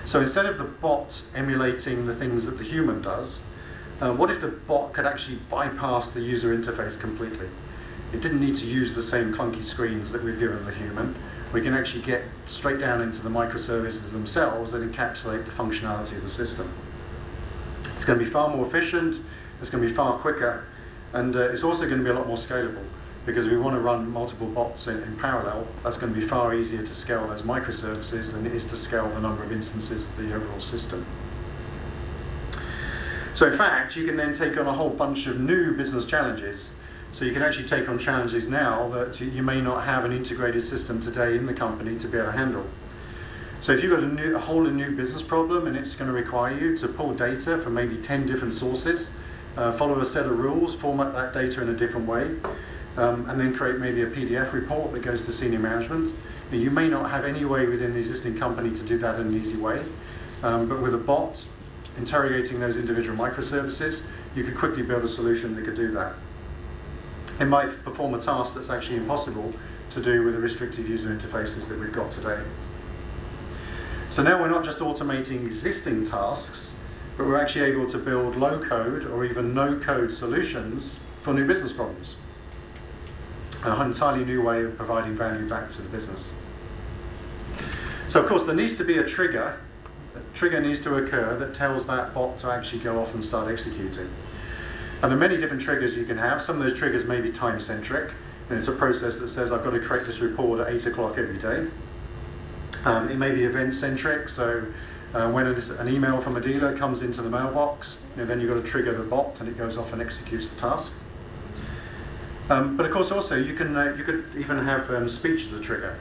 So instead of the bot emulating the things that the human does, What if the bot could actually bypass the user interface completely? It didn't need to use the same clunky screens that we've given the human. We can actually get straight down into the microservices themselves that encapsulate the functionality of the system. It's going to be far more efficient, it's going to be far quicker, and it's also going to be a lot more scalable, because if we want to run multiple bots in parallel, that's going to be far easier to scale those microservices than it is to scale the number of instances of the overall system. So in fact, you can then take on a whole bunch of new business challenges. So you can actually take on challenges now that you may not have an integrated system today in the company to be able to handle. So if you've got a whole new business problem and it's going to require you to pull data from maybe 10 different sources, follow a set of rules, format that data in a different way, and then create maybe a PDF report that goes to senior management. You may not have any way within the existing company to do that in an easy way, but with a bot interrogating those individual microservices, you could quickly build a solution that could do that. It might perform a task that's actually impossible to do with the restrictive user interfaces that we've got today. So now we're not just automating existing tasks, but we're actually able to build low-code or even no-code solutions for new business problems. An entirely new way of providing value back to the business. So of course there needs to be a trigger. A trigger needs to occur that tells that bot to actually go off and start executing. And there are many different triggers you can have. Some of those triggers may be time-centric, and it's a process that says I've got to create this report at 8 o'clock every day. It may be event-centric, so when an email from a dealer comes into the mailbox, then you've got to trigger the bot and it goes off and executes the task. But of course also you could even have speech as a trigger.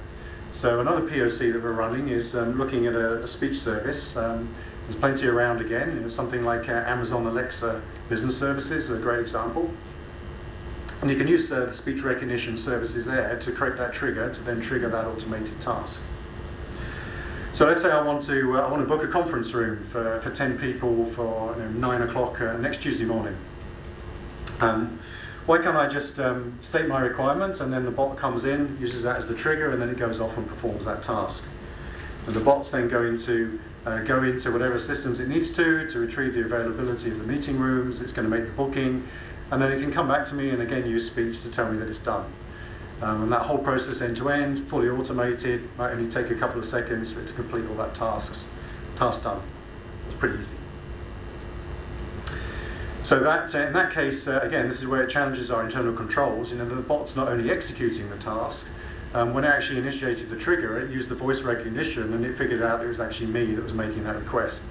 So another POC that we're running is looking at a speech service. There's plenty around again. Something like Amazon Alexa Business Services, a great example. And you can use the speech recognition services there to create that trigger to then trigger that automated task. So let's say I want to book a conference room for 10 people for 9 o'clock next Tuesday morning. Why can't I just state my requirement and then the bot comes in, uses that as the trigger, and then it goes off and performs that task. And the bot's then going to go into whatever systems it needs to retrieve the availability of the meeting rooms, it's going to make the booking, and then it can come back to me and again use speech to tell me that it's done. And that whole process end to end, fully automated, might only take a couple of seconds for it to complete all that task done. It's pretty easy. So that in that case, again, this is where it challenges our internal controls. The bot's not only executing the task, when it actually initiated the trigger, it used the voice recognition and it figured out it was actually me that was making that request.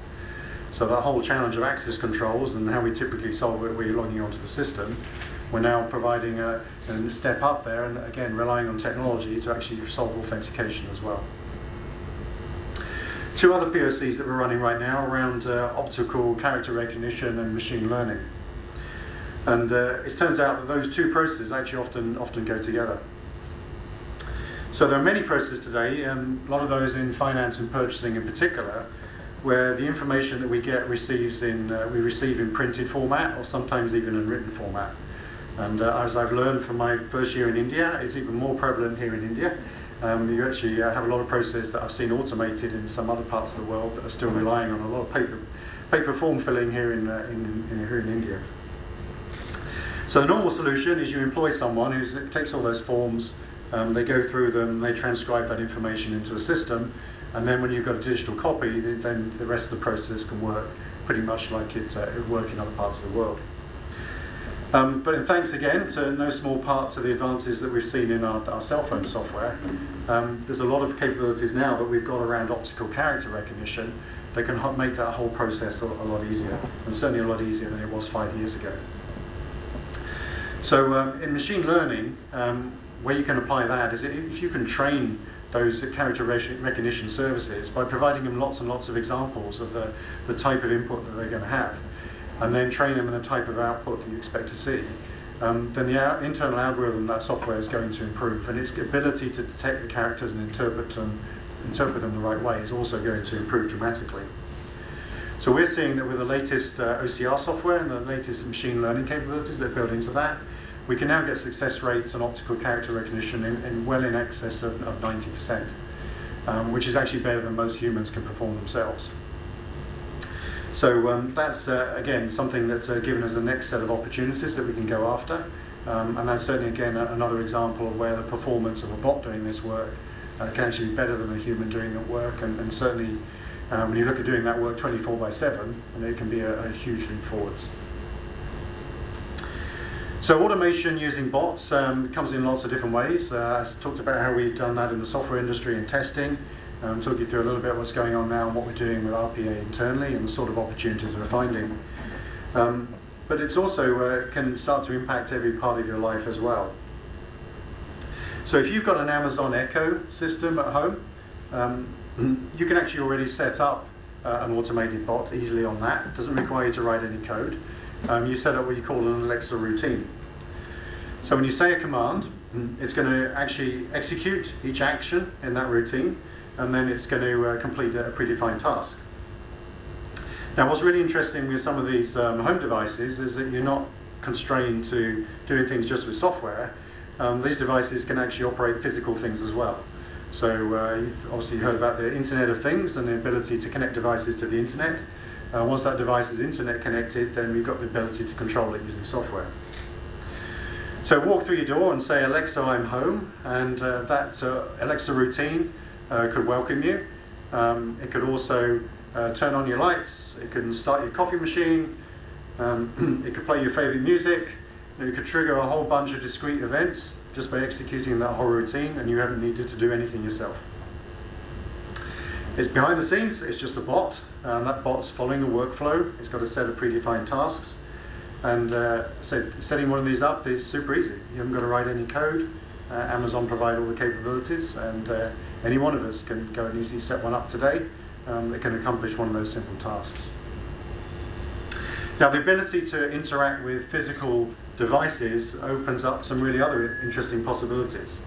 So that whole challenge of access controls and how we typically solve it when you're logging onto the system, we're now providing a step up there and again relying on technology to actually solve authentication as well. Two other POCs that we're running right now around optical character recognition and machine learning. And it turns out that those two processes actually often go together. So there are many processes today, a lot of those in finance and purchasing in particular, where the information that we receive in printed format or sometimes even in written format. And as I've learned from my first year in India, it's even more prevalent here in India. You actually have a lot of processes that I've seen automated in some other parts of the world that are still relying on a lot of paper form filling here in India. So the normal solution is you employ someone who takes all those forms, they go through them, they transcribe that information into a system, and then when you've got a digital copy, then the rest of the process can work pretty much like it would work in other parts of the world. But thanks again to no small part to the advances that we've seen in our cell phone software, there's a lot of capabilities now that we've got around optical character recognition that can make that whole process a lot easier, and certainly a lot easier than it was 5 years ago. So in machine learning, where you can apply that is if you can train those character recognition services by providing them lots and lots of examples of the type of input that they're going to have, and then train them in the type of output that you expect to see, then the internal algorithm, that software is going to improve, and its ability to detect the characters and interpret them the right way is also going to improve dramatically. So we're seeing that with the latest OCR software and the latest machine learning capabilities that are built into that, we can now get success rates on optical character recognition in well in excess of 90%, which is actually better than most humans can perform themselves. So that's, again, something that's given us the next set of opportunities that we can go after. And that's certainly, again, another example of where the performance of a bot doing this work can actually be better than a human doing that work. And certainly, when you look at doing that work 24/7, it can be a huge leap forwards. So automation using bots comes in lots of different ways. I talked about how we've done that in the software industry and testing. Talk you through a little bit what's going on now and what we're doing with RPA internally and the sort of opportunities we're finding. But it's also can start to impact every part of your life as well. So if you've got an Amazon Echo system at home, you can actually already set up an automated bot easily on that. It doesn't require you to write any code. You set up what you call an Alexa routine. So when you say a command, it's going to actually execute each action in that routine, and then it's going to complete a predefined task. Now, what's really interesting with some of these home devices is that you're not constrained to doing things just with software. These devices can actually operate physical things as well. So you've obviously heard about the Internet of Things and the ability to connect devices to the internet. Once that device is internet connected, then we've got the ability to control it using software. So walk through your door and say, Alexa, I'm home, and that Alexa routine could welcome you. It could also turn on your lights, it can start your coffee machine, it could play your favorite music, it could trigger a whole bunch of discrete events just by executing that whole routine, and you haven't needed to do anything yourself. It's behind the scenes, it's just a bot, and that bot's following a workflow. It's got a set of predefined tasks, and setting one of these up is super easy. You haven't got to write any code. Amazon provide all the capabilities, and any one of us can go and easily set one up today that can accomplish one of those simple tasks. Now, the ability to interact with physical devices opens up some really other interesting possibilities.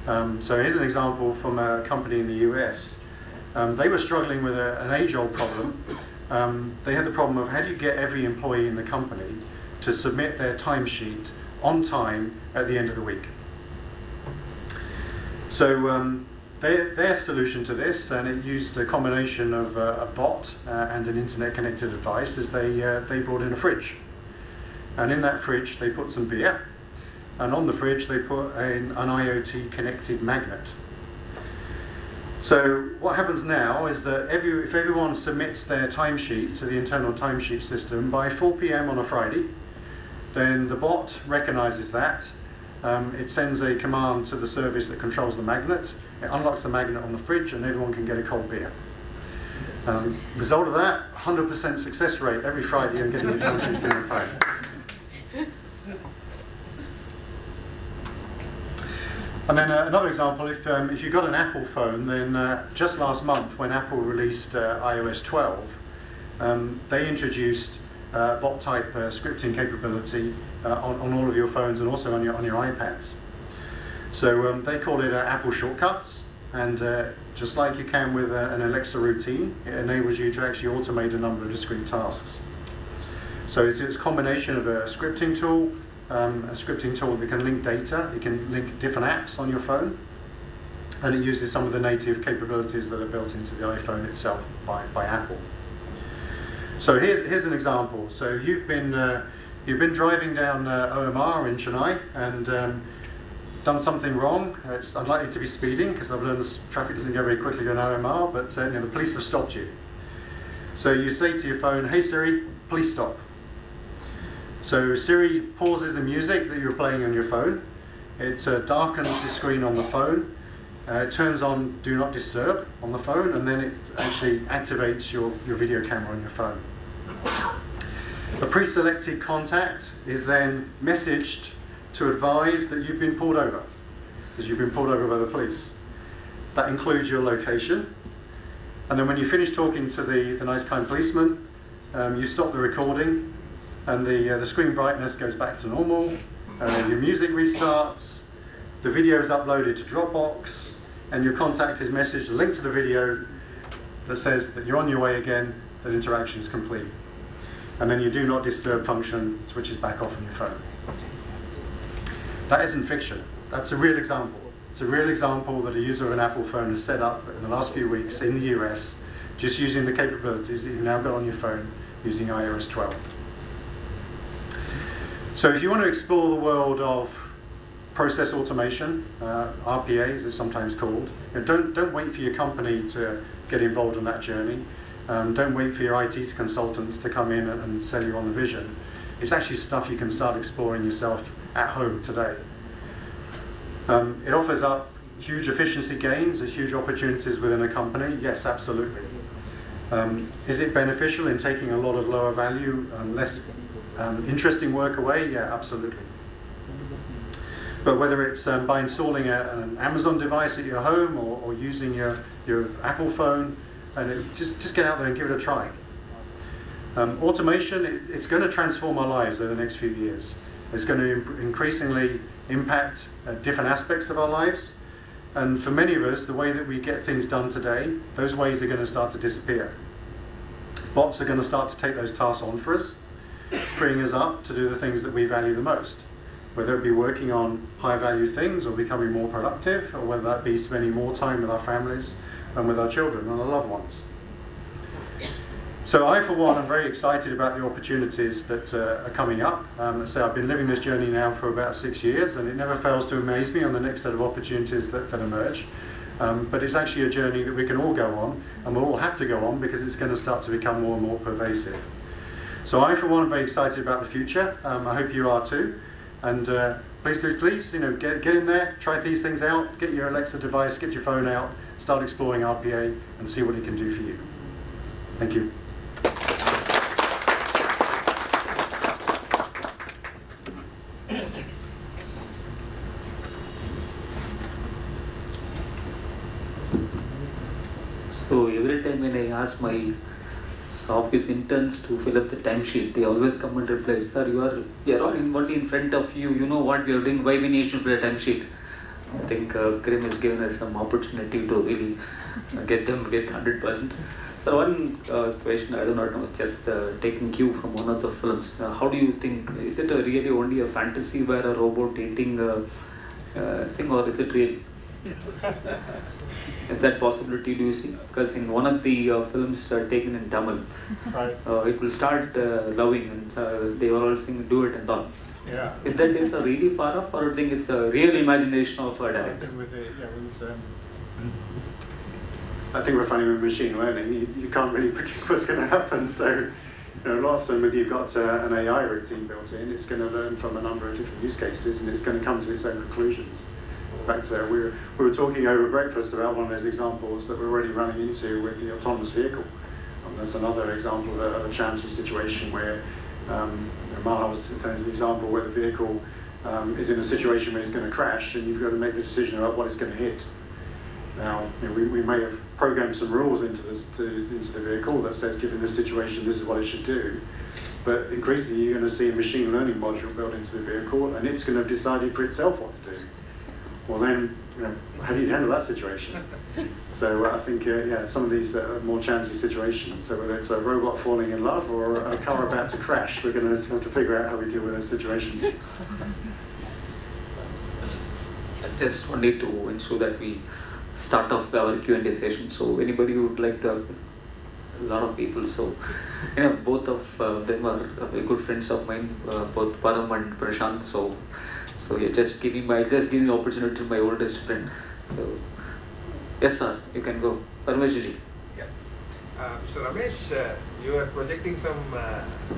So here's an example from a company in the US. They were struggling with an age-old problem. They had the problem of how do you get every employee in the company to submit their timesheet on time at the end of the week. So their solution to this, and it used a combination of a bot and an internet-connected device, is they brought in a fridge. And in that fridge, they put some beer. And on the fridge, they put an IoT-connected magnet. So what happens now is that if everyone submits their timesheet to the internal timesheet system by 4 p.m. on a Friday, then the bot recognizes that. It sends a command to the service that controls the magnet. It unlocks the magnet on the fridge, and everyone can get a cold beer. Result of that, 100% success rate every Friday on getting your timesheets in on time. And then another example, if you've got an Apple phone, then just last month when Apple released iOS 12, they introduced bot-type scripting capability on all of your phones and also on your iPads. So they call it Apple Shortcuts, and just like you can with an Alexa routine, it enables you to actually automate a number of discrete tasks. So it's a combination of a scripting tool that can link data. It can link different apps on your phone, and it uses some of the native capabilities that are built into the iPhone itself by Apple. So here's an example. So you've been driving down OMR in Chennai and done something wrong. It's unlikely to be speeding because I've learned the traffic doesn't go very quickly on OMR, but the police have stopped you. So you say to your phone, "Hey Siri, please stop." So Siri pauses the music that you're playing on your phone. It darkens the screen on the phone. It turns on Do Not Disturb on the phone, and then it actually activates your video camera on your phone. A pre-selected contact is then messaged to advise that you've been pulled over, because you've been pulled over by the police. That includes your location. And then when you finish talking to the nice kind policeman, you stop the recording, and the screen brightness goes back to normal, your music restarts, the video is uploaded to Dropbox, and your contact is messaged a link to the video that says that you're on your way again, that interaction is complete. And then your Do Not Disturb function switches back off on your phone. That isn't fiction. That's a real example. It's a real example that a user of an Apple phone has set up in the last few weeks in the US, just using the capabilities that you've now got on your phone using iOS 12. So if you want to explore the world of process automation, RPA as it's sometimes called, don't wait for your company to get involved in that journey. Don't wait for your IT consultants to come in and sell you on the vision. It's actually stuff you can start exploring yourself at home today. It offers up huge efficiency gains and huge opportunities within a company. Yes, absolutely. Is it beneficial in taking a lot of lower value, less interesting work away? Yeah, absolutely. But whether it's by installing an Amazon device at your home or using your Apple phone, and just get out there and give it a try. Automation, it's going to transform our lives over the next few years. It's going to increasingly impact different aspects of our lives. And for many of us, the way that we get things done today, those ways are going to start to disappear. Bots are going to start to take those tasks on for us, freeing us up to do the things that we value the most. Whether it be working on high value things or becoming more productive, or whether that be spending more time with our families and with our children and our loved ones. So I, for one, am very excited about the opportunities that are coming up. So I've been living this journey now for about 6 years, and it never fails to amaze me on the next set of opportunities that emerge. But it's actually a journey that we can all go on, and we'll all have to go on because it's going to start to become more and more pervasive. So I, for one, am very excited about the future. I hope you are too. And please, get in there, try these things out, get your Alexa device, get your phone out, start exploring RPA, and see what it can do for you. Thank you. So every time when I ask my office interns to fill up the timesheet, they always come and reply, "Sir, you are all only in front of you. You know what we are doing. Why we need to fill a timesheet?" I think Krim has given us some opportunity to really get 100%. So one question, I do not know, just taking cue from one of the films. How do you think, is it really only a fantasy where a robot eating thing, or is it real? Is that possibility, do you see? Because in one of the films taken in Tamil, Right. it will start loving, and they were all saying, "Do it," and all. Yeah. Is that is really far off, or do you think it's a real imagination of a I director? think we're finding with machine learning, you can't really predict what's going to happen. So, a lot of time when you've got an AI routine built in, it's going to learn from a number of different use cases, and it's going to come to its own conclusions. In fact, we were talking over breakfast about one of those examples that we're already running into with the autonomous vehicle. That's another example of a challenging situation where Maha was telling us an example where the vehicle is in a situation where it's going to crash, and you've got to make the decision about what it's going to hit. Now, we may have programmed some rules into the vehicle that says, given this situation, this is what it should do. But increasingly, you're going to see a machine learning module built into the vehicle, and it's going to have decided for itself what to do. Well, then, how do you handle that situation? So I think, some of these are more challenging situations. So whether it's a robot falling in love or a car about to crash, we're going to have to figure out how we deal with those situations. I just wanted to ensure that we start off our Q&A session. So anybody who would like to have a lot of people. So, both of them are very good friends of mine, both Param and Prashant. So you're just giving the opportunity to my oldest friend. So, yes, sir, you can go. Parmeshji. Yeah. Mr. Ramesh, you are projecting some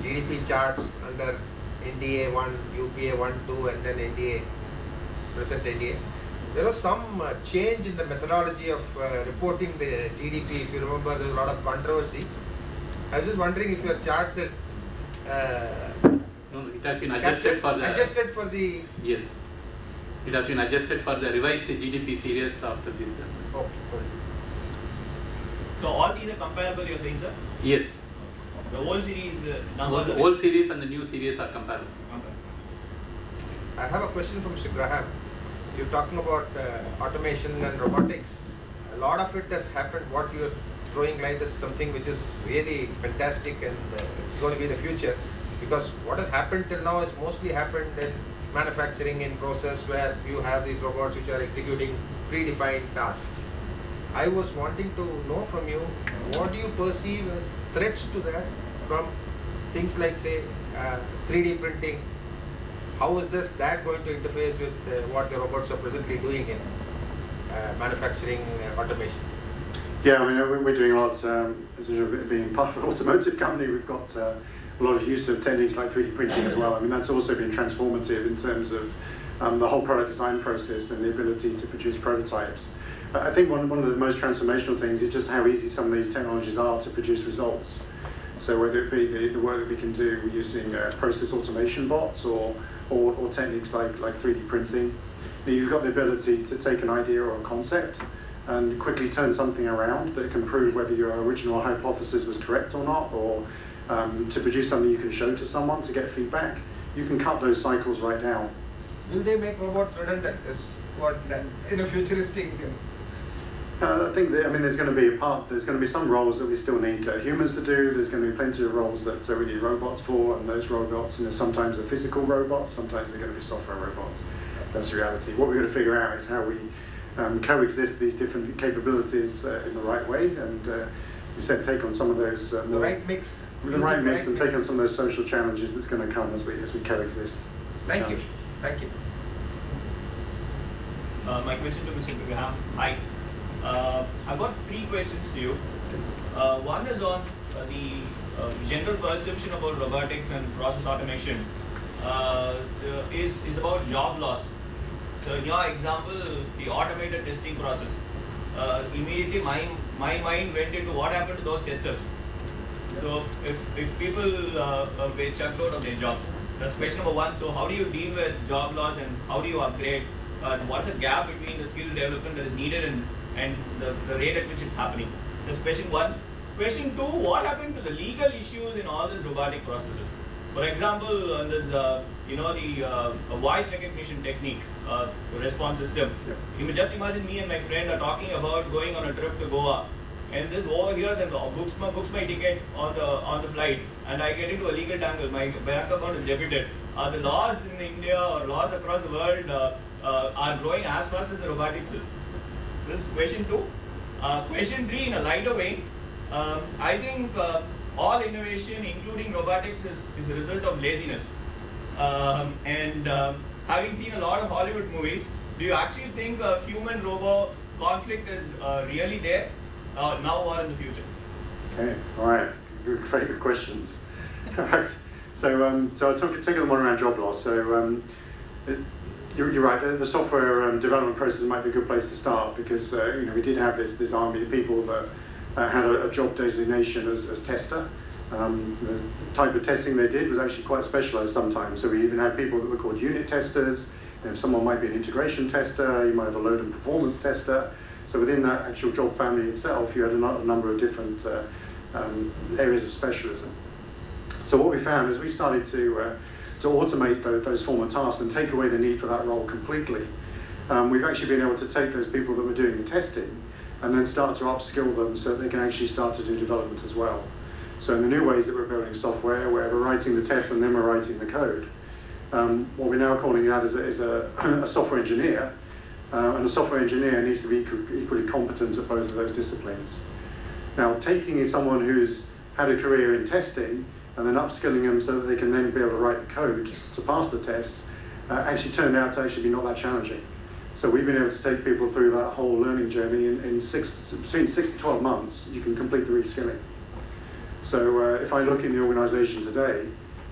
GDP charts under NDA 1, UPA 1, 2, and then NDA, present NDA. There was some change in the methodology of reporting the GDP. If you remember, there was a lot of controversy. I was just wondering if your charts had No, it has been adjusted for the Yes, it has been adjusted for the revised GDP series after this. Okay. So all these are comparable, you're saying, sir? Yes, The whole series the numbers are old series and the new series are comparable. I have a question from Mr. Graham. You're talking about automation and robotics. A lot of it has happened. What you're throwing light is something which is really fantastic, and it's going to be the future. Because what has happened till now has mostly happened in manufacturing, in process, where you have these robots which are executing predefined tasks. I was wanting to know from you, what do you perceive as threats to that from things like say 3D printing, how is that going to interface with what the robots are presently doing in manufacturing automation? Yeah, I mean, we're doing a lot, as being part of an automotive company, we've got a lot of use of techniques like 3D printing as well. I mean, that's also been transformative in terms of the whole product design process and the ability to produce prototypes. I think one of the most transformational things is just how easy some of these technologies are to produce results. So whether it be the work that we can do using process automation bots or techniques like 3D printing, you've got the ability to take an idea or a concept and quickly turn something around that can prove whether your original hypothesis was correct or not, or to produce something you can show to someone to get feedback. You can cut those cycles right down. Will they make robots redundant? Is what in a futuristic? I think that, I mean, there's going to be some roles that we still need humans to do. There's going to be plenty of roles that we need robots for, and those robots, sometimes are physical robots, sometimes they're going to be software robots. That's the reality. What we're going to figure out is how we coexist these different capabilities in the right way, and you said take on some of those the right mix. The right mix, and take on some of those social challenges that's going to come as we coexist. Thank you. Thank you. My question to Mr. Graham. Hi. I've got 3 questions to you. One is on the general perception about robotics and process automation is about job loss. So in your example, the automated testing process, immediately my mind went into what happened to those testers. So if people were chucked out of their jobs, that's question number 1. So how do you deal with job loss, and how do you upgrade? What's the gap between the skill development that is needed and the rate at which it's happening? That's question 1. Question 2, what happened to the legal issues in all these robotic processes? For example, there's the voice recognition technique, response system. Yep. You may just imagine me and my friend are talking about going on a trip to Goa, and this over here and books my ticket on the flight, and I get into a legal tangle. My bank account is debited. The laws in India or laws across the world are growing as fast as the robotics is. This is question 2. Question 3, in a lighter vein, I think all innovation, including robotics, is a result of laziness. Having seen a lot of Hollywood movies, do you actually think a human-robot conflict is really there now or in the future? Okay, all right, very good questions. All right, so I'll take them one around job loss. So you're right, the software development process might be a good place to start, because we did have this army of people that had a job designation as tester. The type of testing they did was actually quite specialized sometimes. So we even had people that were called unit testers. Someone might be an integration tester, you might have a load and performance tester. So within that actual job family itself, you had a number of different areas of specialism. So what we found is we started to automate those former tasks and take away the need for that role completely. We've actually been able to take those people that were doing the testing and then start to upskill them so that they can actually start to do development as well. So in the new ways that we're building software, where we're writing the tests and then we're writing the code, what we're now calling that is a software engineer, and a software engineer needs to be equally competent at both of those disciplines. Now, taking someone who's had a career in testing and then upskilling them so that they can then be able to write the code to pass the tests actually turned out to actually be not that challenging. So we've been able to take people through that whole learning journey in between 6 to 12 months. You can complete the reskilling. So if I look in the organization today,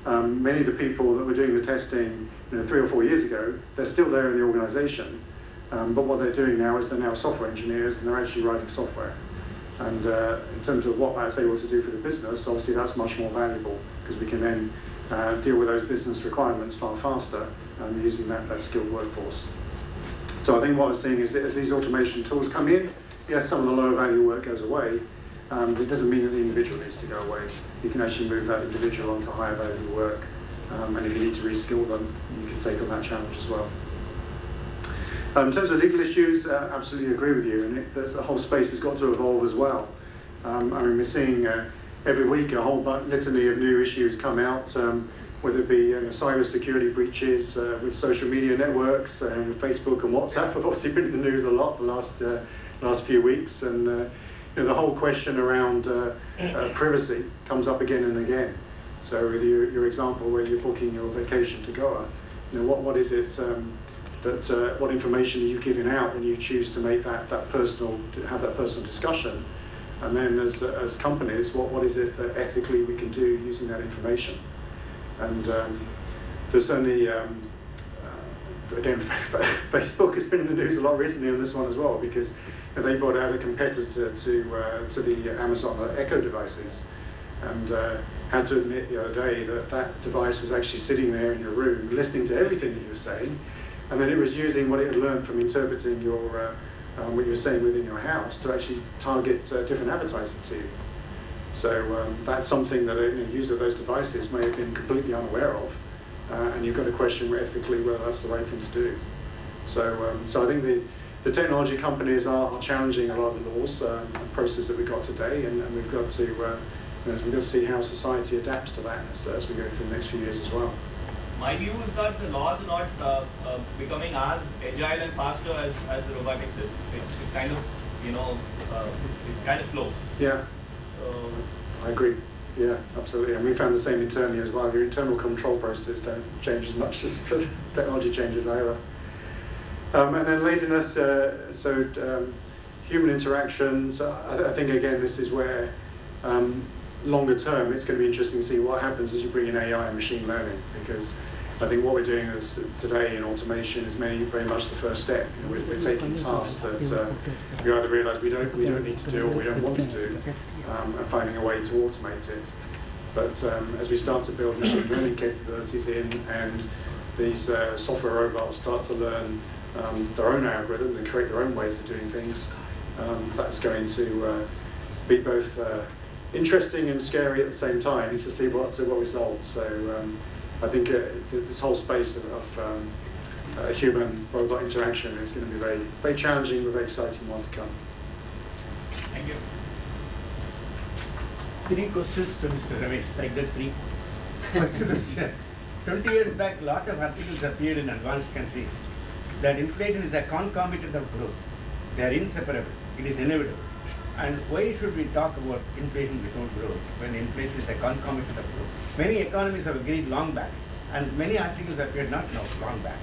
many of the people that were doing the testing 3 or 4 years ago, they're still there in the organization, but what they're doing now is they're now software engineers and they're actually writing software. And in terms of what that's able to do for the business, obviously that's much more valuable, because we can then deal with those business requirements far faster using that skilled workforce. So I think what I'm seeing is that as these automation tools come in, yes, some of the lower value work goes away, but it doesn't mean that the individual needs to go away. You can actually move that individual onto higher value work, and if you need to reskill them, you can take on that challenge as well. In terms of legal issues, absolutely agree with you, and the whole space has got to evolve as well. I mean, we're seeing every week a whole litany of new issues come out, whether it be cyber security breaches with social media networks, Facebook and WhatsApp have obviously been in the news a lot the last few weeks, and the whole question around privacy comes up again and again. So with your example where you're booking your vacation to Goa, what is it what information are you giving out when you choose to make have that personal discussion? And then as companies, what is it that ethically we can do using that information? And there's certainly, again, Facebook has been in the news a lot recently on this one as well, because they brought out a competitor to the Amazon Echo devices, and had to admit the other day that device was actually sitting there in your room listening to everything that you were saying, and then it was using what it had learned from interpreting your what you were saying within your house to actually target different advertising to you. So that's something that a user of those devices may have been completely unaware of, and you've got to question ethically whether that's the right thing to do. So I think the technology companies are challenging a lot of the laws and processes that we've got today, and we've got to see how society adapts to that as we go through the next few years as well. My view is that the laws are not becoming as agile and faster as the robotics is. It's kind of, it's kind of slow. Yeah, I agree. Yeah, absolutely. And we found the same internally as well. Your internal control processes don't change as much as the technology changes either. And then laziness, human interactions. I think, again, this is where longer term, it's going to be interesting to see what happens as you bring in AI and machine learning, because I think what we're doing today in automation is very much the first step. We're taking tasks that we either realise we don't need to do or we don't want to do, and finding a way to automate it. But as we start to build machine learning capabilities in, and these software robots start to learn their own algorithm and create their own ways of doing things, that's going to be both interesting and scary at the same time to see what results. So I think this whole space of human-robot interaction is going to be very, very challenging, but very exciting one to come. Thank you. 3 questions to Mr. Ramesh, like that 3. First question. 20 years back, a lot of articles appeared in advanced countries that inflation is the concomitant of growth. They are inseparable. It is inevitable. And why should we talk about inflation without growth when inflation is a concomitant of growth? Many economists have agreed long back, and many articles appeared not now, long back.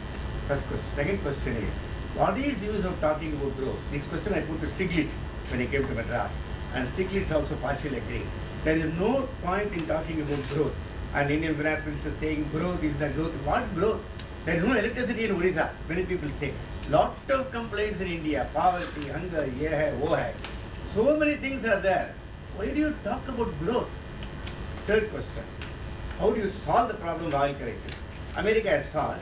First question. Second question is, what is use of talking about growth? This question I put to Stiglitz when he came to Madras, and Stiglitz also partially agreed. There is no point in talking about growth. And Indian finance minister saying growth is the growth. What growth? There is no electricity in Odisha, many people say. Lot of complaints in India, poverty, hunger, ye hai, wo hai. So many things are there. Why do you talk about growth? Third question. How do you solve the problem of oil crisis? America has solved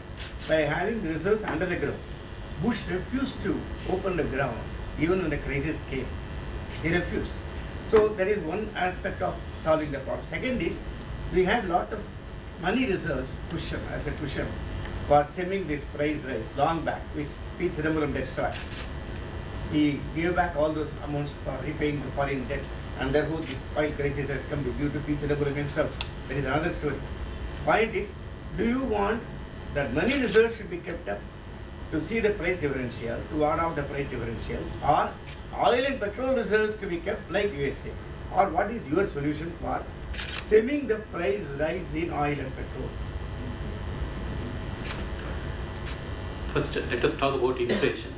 by having the reserves under the ground. Bush refused to open the ground even when the crisis came. He refused. So that is one aspect of solving the problem. Second is, we had lot of money reserves cushion for stemming this price rise long back, which P. Chidambaram destroyed. He gave back all those amounts for repaying the foreign debt, and therefore this oil crisis has come due to P. Chidambaram himself. That is another story. Point is, do you want that money reserves should be kept up to see the price differential, to ward off the price differential, or oil and petrol reserves to be kept like USA? Or what is your solution for stemming the price rise in oil and petrol? First, let us talk about inflation.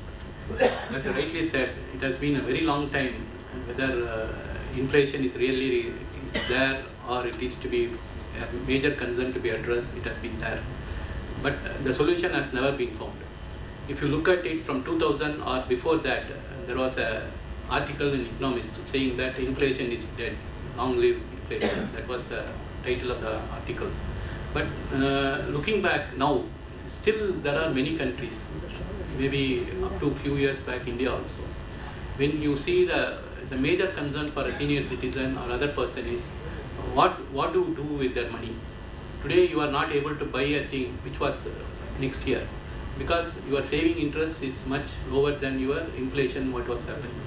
As you rightly said, it has been a very long time whether inflation is really there or it is to be a major concern to be addressed. It has been there, but the solution has never been found. If you look at it from 2000 or before that, there was an article in Economist saying that inflation is dead, long live inflation. That was the title of the article. But looking back now, still there are many countries, maybe up to a few years back India also, when you see the major concern for a senior citizen or other person is what do you do with their money. Today you are not able to buy a thing which was next year, because your saving interest is much lower than your inflation what was happening.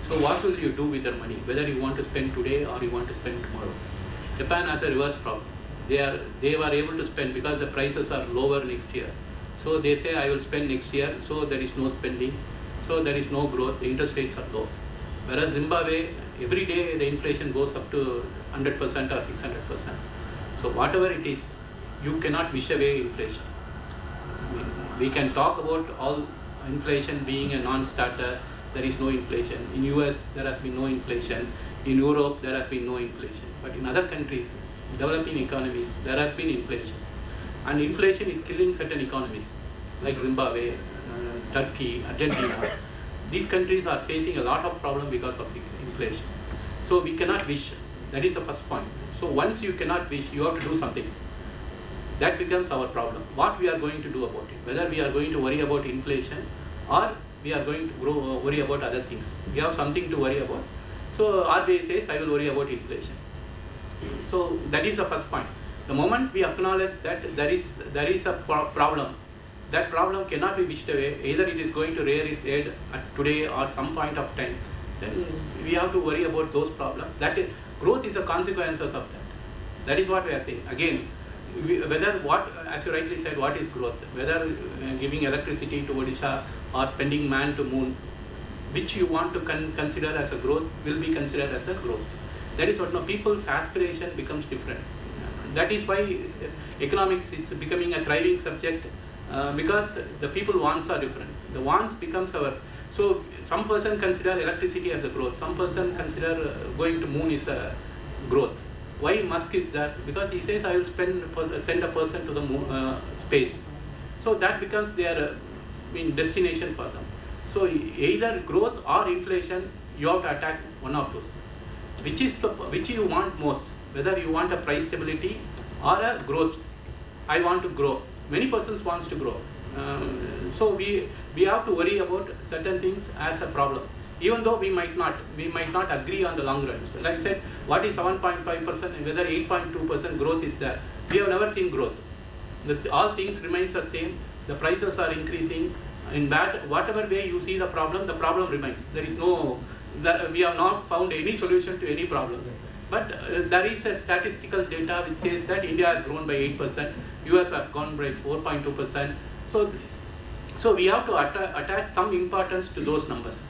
So what will you do with your money, whether you want to spend today or you want to spend tomorrow? Japan has a reverse problem. They were able to spend because the prices are lower next year. So they say I will spend next year, so there is no spending, so there is no growth, the interest rates are low. Whereas Zimbabwe, every day the inflation goes up to 100% or 600%. So whatever it is, you cannot wish away inflation. We can talk about all inflation being a non-starter. There is no inflation. In US, there has been no inflation. In Europe, there has been no inflation. But in other countries, developing economies, there has been inflation. And inflation is killing certain economies, like Zimbabwe, Turkey, Argentina. These countries are facing a lot of problems because of inflation. So we cannot wish. That is the first point. So once you cannot wish, you have to do something. That becomes our problem. What we are going to do about it? Whether we are going to worry about inflation or we are going to worry about other things. We have something to worry about. So RBI says, I will worry about inflation. So that is the first point. The moment we acknowledge that there is a problem, that problem cannot be wished away. Either it is going to rear its head at today or some point of time. Then we have to worry about those problems. That is, growth is a consequences of that. That is what we are saying. Again, as you rightly said, what is growth? Whether giving electricity to Odisha or spending man to moon, which you want to consider as a growth will be considered as a growth. That is what people's aspiration becomes different. That is why economics is becoming a thriving subject because the people wants are different. The wants becomes our. So some person consider electricity as a growth. Some person consider going to moon is a growth. Why Musk is that? Because he says I will send a person to the moon, space. So that becomes their destination for them. So either growth or inflation, you have to attack one of those. Which you want most? Whether you want a price stability or a growth. I want to grow. Many persons wants to grow. So we have to worry about certain things as a problem. Even though we might not agree on the long run. So like I said, what is 7.5% and whether 8.2% growth is there? We have never seen growth. All things remains the same. The prices are increasing. In that, whatever way you see the problem remains. There is no, we have not found any solution to any problems. But there is a statistical data which says that India has grown by 8%, US has gone by 4.2%. So we have to attach some importance to those numbers.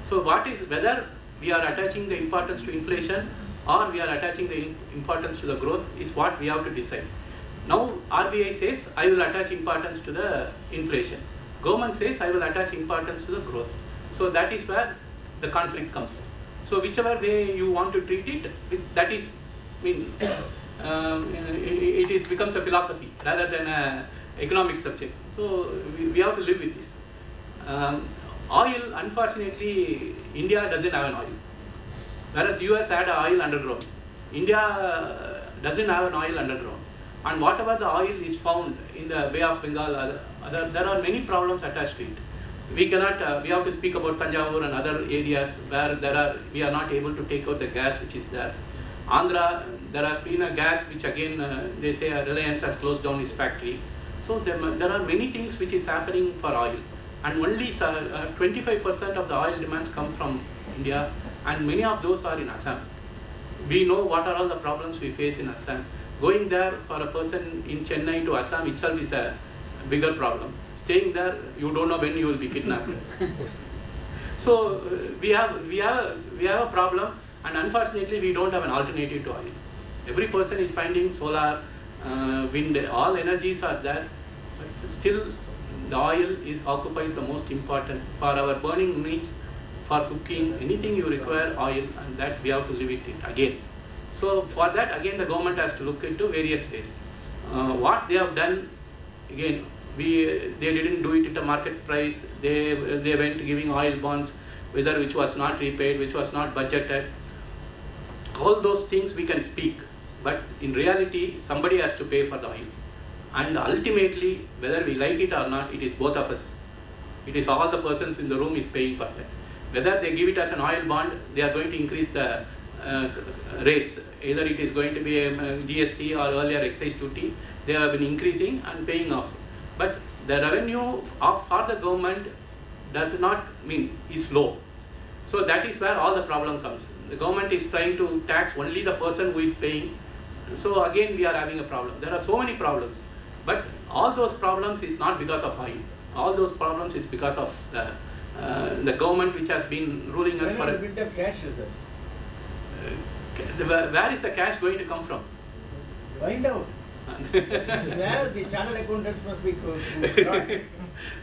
So whether we are attaching the importance to inflation or we are attaching the importance to the growth is what we have to decide. Now RBI says I will attach importance to the inflation. Government says I will attach importance to the growth. So that is where the conflict comes. So whichever way you want to treat it, that is, it becomes a philosophy rather than an economic subject. So we have to live with this. Oil, unfortunately, India doesn't have an oil. Whereas US had an oil underground. India doesn't have an oil underground. And whatever the oil is found in the Bay of Bengal, there are many problems attached to it. We cannot, we have to speak about Tanjavur and other areas where we are not able to take out the gas which is there. Andhra, there has been a gas which again, they say Reliance has closed down its factory. So there are many things which is happening for oil. And only 25% of the oil demands come from India, and many of those are in Assam. We know what are all the problems we face in Assam. Going there for a person in Chennai to Assam itself is a bigger problem. Staying there, you don't know when you will be kidnapped. So we have a problem, and unfortunately we don't have an alternative to oil. Every person is finding solar, wind, all energies are there, but still the oil occupies the most important for our burning needs, for cooking, anything you require oil, and that we have to live with it again. So for that, again, the government has to look into various ways. What they have done, again, they didn't do it at a market price. They went giving oil bonds, which was not repaid, which was not budgeted. All those things we can speak, but in reality, somebody has to pay for the oil. And ultimately, whether we like it or not, it is both of us. It is all the persons in the room is paying for that. Whether they give it as an oil bond, they are going to increase the rates. Either it is going to be a GST or earlier excise duty. They have been increasing and paying off. But the revenue for the government is low. So that is where all the problem comes. The government is trying to tax only the person who is paying. So again, we are having a problem. There are so many problems. But all those problems is not because of oil. All those problems is because of the government which has been ruling us for. When build up cash reserves? Where is the cash going to come from? Find out. That is where the chartered accountants must be brought.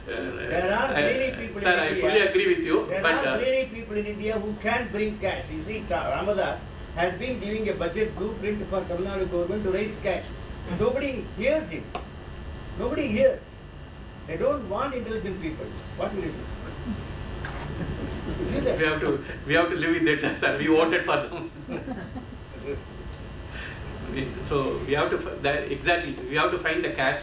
There are many people sir, in I India. fully agree with you. There but are many people in India who can bring cash. You see, Ramadas has been giving a budget blueprint for Tamil Nadu government to raise cash. Nobody hears him. Nobody hears. They don't want intelligent people. What will you do? You see that? we have to live with it, sir. We voted for them. So we have to exactly. We have to find the cash,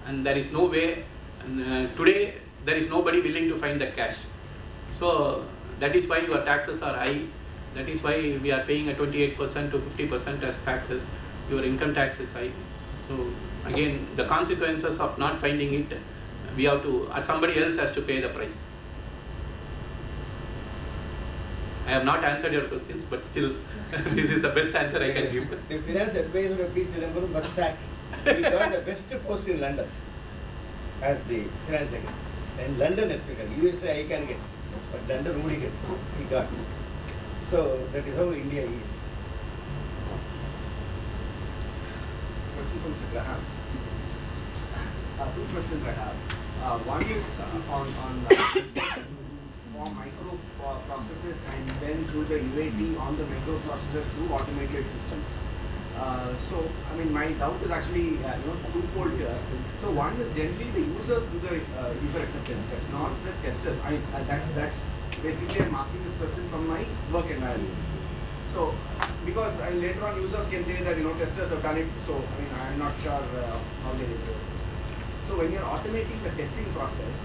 and there is no way. And today there is nobody willing to find the cash. So that is why your taxes are high. That is why we are paying a 28% to 50% as taxes. Your income tax is high. So again, the consequences of not finding it, we have to. Somebody else has to pay the price. I have not answered your questions, but still, this is the best answer I can give. The finance advisor of P. Chidambaram was sacked. He got the best post in London as the finance secretary. In London especially, USA I can get, but London nobody gets. He got. So that is how India is. Question from Mr. Graham. Two questions I have. One is on for micro processes and then through the UAT on the microprocessors through automated systems. So, I mean, my doubt is actually twofold here. So, one is generally the users do the user acceptance test, not the testers. That's basically I'm asking this question from my work environment. So, because later on users can say that testers have done it. So, I mean, I'm not sure how they do it. So, when you're automating the testing process,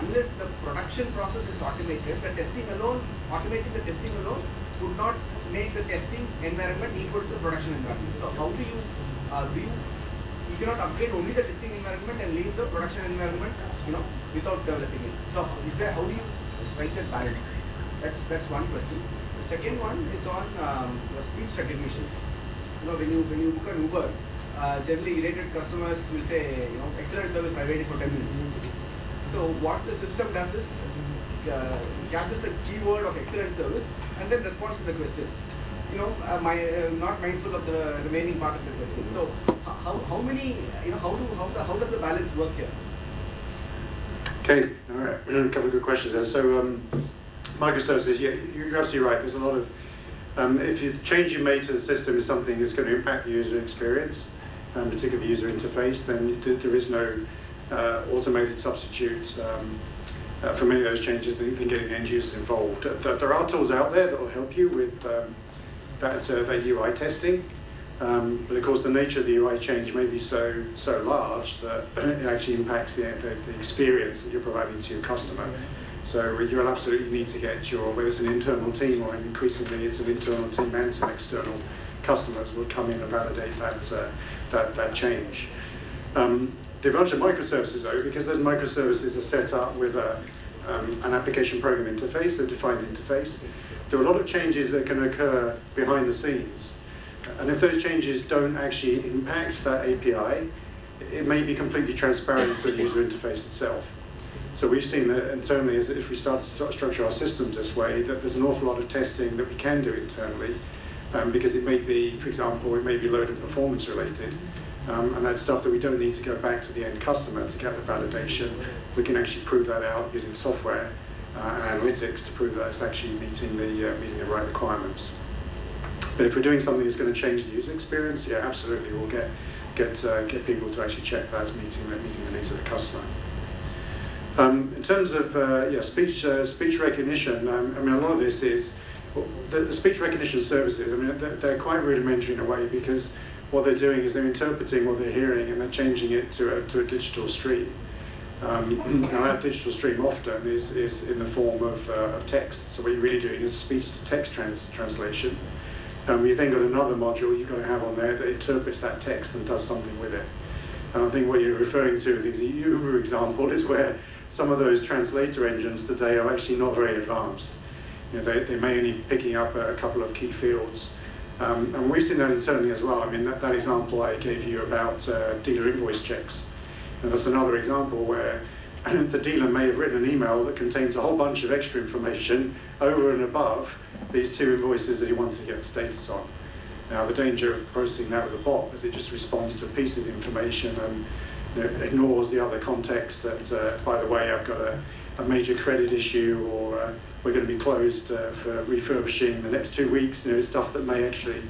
unless the production process is automated, automating the testing alone would not make the testing environment equal to the production environment. So how do you cannot upgrade only the testing environment and leave the production environment, without developing it. So how do you strike that balance? That's one question. The second one is on speech recognition. When you book an Uber, generally elated customers will say, excellent service, I waited for 10 minutes. So what the system does is captures the keyword of excellent service and then responds to the question. Not mindful of the remaining part of the question. So how many, how does the balance work here? Okay, all right, a couple of good questions there. So microservices, yeah, you're absolutely right. There's a lot of, if the change you made to the system is something that's going to impact the user experience, particularly the user interface, then there is no automated substitute for many of those changes than getting end users involved. There are tools out there that will help you with that UI testing, but of course the nature of the UI change may be so large that it actually impacts the experience that you're providing to your customer. So you'll absolutely need to get whether it's an internal team or increasingly it's an internal team and some external customers will come in and validate that change. The advantage of microservices, though, because those microservices are set up with an application program interface, a defined interface, there are a lot of changes that can occur behind the scenes. And if those changes don't actually impact that API, it may be completely transparent to the user interface itself. So we've seen that internally, as if we start to structure our systems this way, that there's an awful lot of testing that we can do internally, because it may be, for example, it may be load and performance related. And that's stuff that we don't need to go back to the end customer to get the validation. We can actually prove that out using software and analytics to prove that it's actually meeting the right requirements. But if we're doing something that's going to change the user experience, yeah, absolutely, we'll get people to actually check that as meeting the needs of the customer. In terms of speech recognition, I mean, a lot of this is the speech recognition services. I mean, they're quite rudimentary in a way because what they're doing is they're interpreting what they're hearing and they're changing it to a digital stream. Now that digital stream often is in the form of text. So what you're really doing is speech-to-text translation. You've then got another module you've got to have on there that interprets that text and does something with it. And I think what you're referring to, the Uber example, is where some of those translator engines today are actually not very advanced. They may only be picking up a couple of key fields. And we've seen that internally as well. I mean, that example I gave you about dealer invoice checks. And that's another example where the dealer may have written an email that contains a whole bunch of extra information over and above these two invoices that he wants to get the status on. Now, the danger of processing that with a bot is it just responds to a piece of information and ignores the other context that, by the way, I've got a major credit issue, or we're going to be closed for refurbishing the next 2 weeks. Stuff that may actually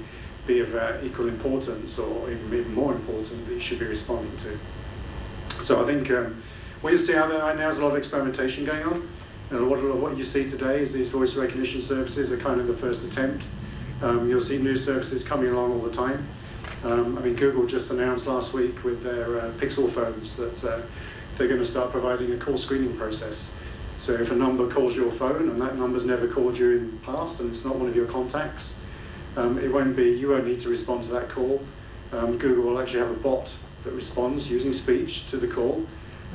be of equal importance or even more important that you should be responding to. So I think what you see out there right now is a lot of experimentation going on. What you see today is these voice recognition services are kind of the first attempt. You'll see new services coming along all the time. Google just announced last week with their Pixel phones that they're going to start providing a call screening process. So if a number calls your phone and that number's never called you in the past and it's not one of your contacts, you won't need to respond to that call. Google will actually have a bot that responds using speech to the call.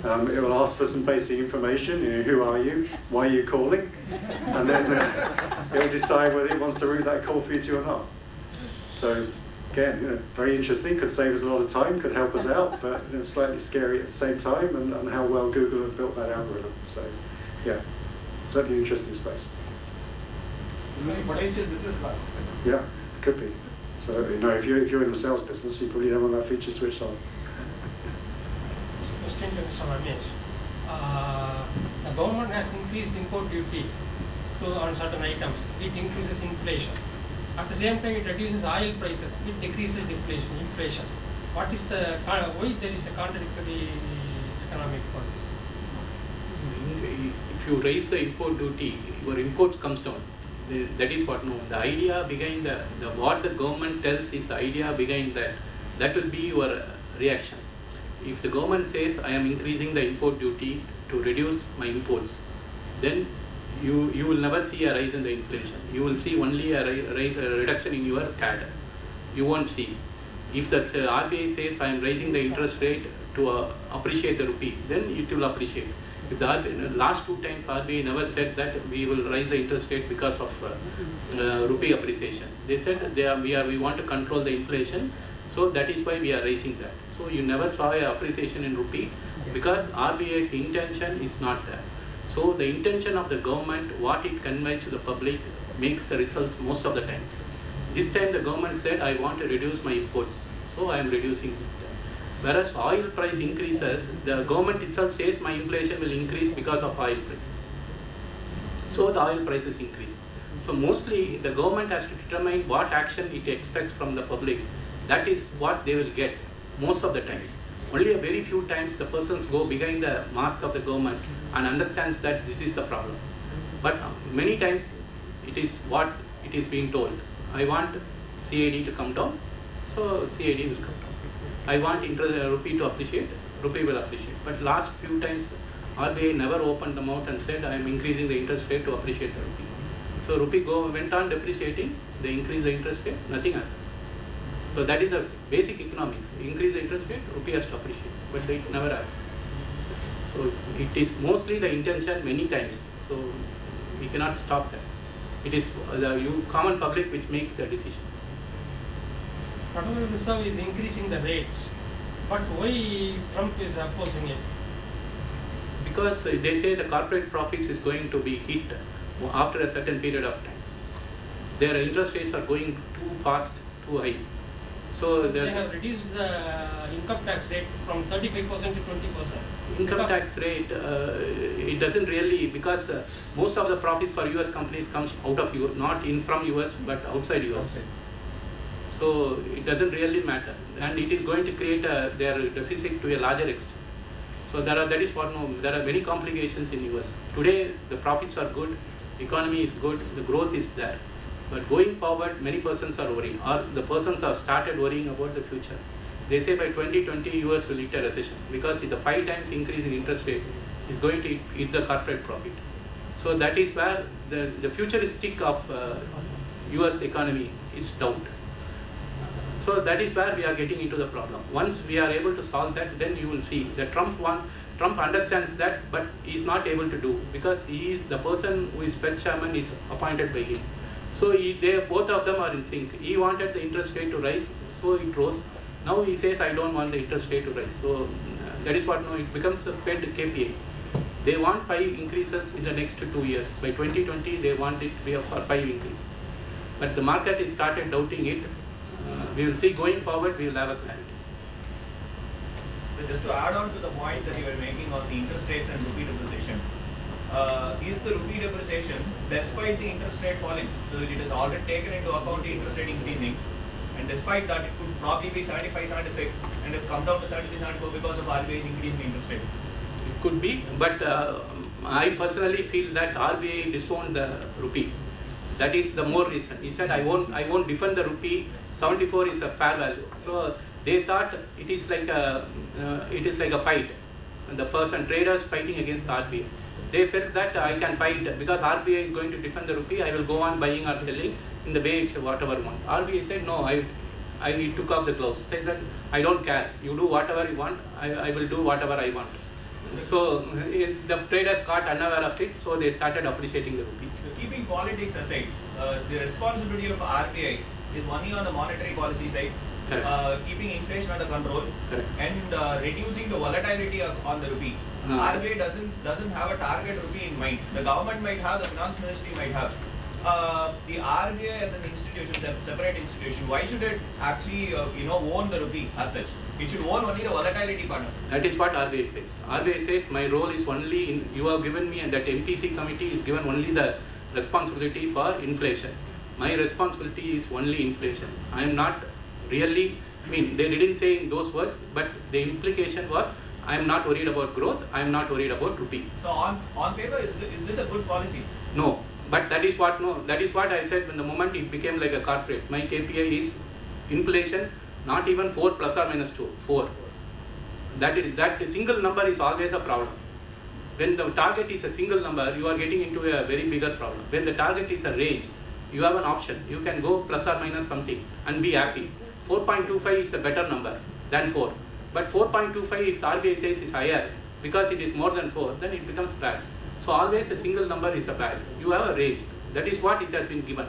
It will ask for some basic information, who are you, why are you calling, and then it will decide whether it wants to route that call through to you or not. So again, very interesting, could save us a lot of time, could help us out, but slightly scary at the same time, and how well Google have built that algorithm. So yeah, certainly an interesting space. Potential business now. Yeah, could be. So if you're in the sales business, you probably don't want that feature switched on. Question to Mr. Ramesh. The government has increased import duty on certain items. It increases inflation. At the same time, it reduces oil prices. It decreases inflation. What is why there is a contradictory economic policy? If you raise the import duty, your imports comes down. That is what the idea behind what the government tells is the idea behind that. That will be your reaction. If the government says I am increasing the import duty to reduce my imports, then you will never see a rise in the inflation. You will see only a reduction in your CAD. You won't see. If the RBI says I am raising the interest rate to appreciate the rupee, then it will appreciate. If the last 2 times RBI never said that we will raise the interest rate because of rupee appreciation. They said we want to control the inflation, so that is why we are raising that. So you never saw an appreciation in rupee because RBI's intention is not there. So the intention of the government, what it conveys to the public, makes the results most of the times. This time the government said I want to reduce my imports, so I am reducing it. Whereas oil price increases, the government itself says my inflation will increase because of oil prices. So the oil prices increase. So mostly the government has to determine what action it expects from the public. That is what they will get most of the times. Only a very few times the persons go behind the mask of the government and understands that this is the problem. But many times it is what it is being told. I want CAD to come down, so CAD will come down. I want rupee to appreciate, rupee will appreciate. But last few times RBI never opened the mouth and said I am increasing the interest rate to appreciate the rupee. So rupee went on depreciating, they increased the interest rate, nothing happened. So that is a basic economics. Increase the interest rate, rupee has to appreciate, but it never happened. So it is mostly the intention many times. So we cannot stop that. It is the common public which makes the decision. Federal Reserve is increasing the rates, but why Trump is opposing it? Because they say the corporate profits is going to be hit after a certain period of time. Their interest rates are going too fast, too high. So they have reduced the income tax rate from 35% to 20%. Income tax rate, it doesn't really, because most of the profits for US companies comes out of US, not in from US, but outside US. Okay. So it doesn't really matter, and it is going to create their deficit to a larger extent. So there are many complications in US. Today the profits are good, economy is good, the growth is there. But going forward, many persons are worrying, or the persons have started worrying about the future. They say by 2020 US will hit a recession because the 5 times increase in interest rate is going to hit the corporate profit. So that is where the futuristic of US economy is doubt. So that is where we are getting into the problem. Once we are able to solve that, then you will see that Trump understands that, but he is not able to do because he is the person who is Fed chairman is appointed by him. So both of them are in sync. He wanted the interest rate to rise, so it rose. Now he says I don't want the interest rate to rise. So that is what it becomes the Fed KPI. They want 5 increases in the next 2 years. By 2020 they want it to be for 5 increases. But the market has started doubting it. We will see going forward, we will have a clarity. So just to add on to the point that you were making on the interest rates and rupee depreciation, is the rupee depreciation despite the interest rate falling? So it has already taken into account the interest rate increasing, and despite that it could probably be 75, 76 and it's come down to 73, 74 because of RBI's increase in interest rate. It could be, but I personally feel that RBI disowned the rupee. That is the more reason. He said, I won't defend the rupee. 74 is a fair value. So they thought it is like a fight. And the traders fighting against RBI. They felt that I can fight because RBI is going to defend the rupee. I will go on buying or selling in the way whatever I want. RBI said no. I took off the gloves. Said that I don't care. You do whatever you want. I will do whatever I want. So the traders got unaware of it, so they started appreciating the rupee. So keeping politics aside, the responsibility of RBI is only on the monetary policy side, keeping inflation under control, and reducing the volatility on the rupee. RBI doesn't have a target rupee in mind. The government might have, the finance ministry might have. The RBI as an institution, separate institution, why should it actually own the rupee as such? It should own only the volatility part. That is what RBI says. RBI says my role is only in, you have given me, and that MPC committee is given only the responsibility for inflation. My responsibility is only inflation. I am not really, they didn't say in those words, but the implication was I am not worried about growth, I am not worried about rupee. So on paper, is this a good policy? No, but that is what I said when the moment it became like a corporate. My KPI is inflation, not even 4 plus or minus 2, 4. That single number is always a problem. When the target is a single number, you are getting into a very bigger problem. When the target is a range, you have an option. You can go plus or minus something and be happy. 4.25 is a better number than 4. But 4.25 if the RBI says is higher because it is more than 4, then it becomes bad. So always a single number is a bad. You have a range. That is what it has been given.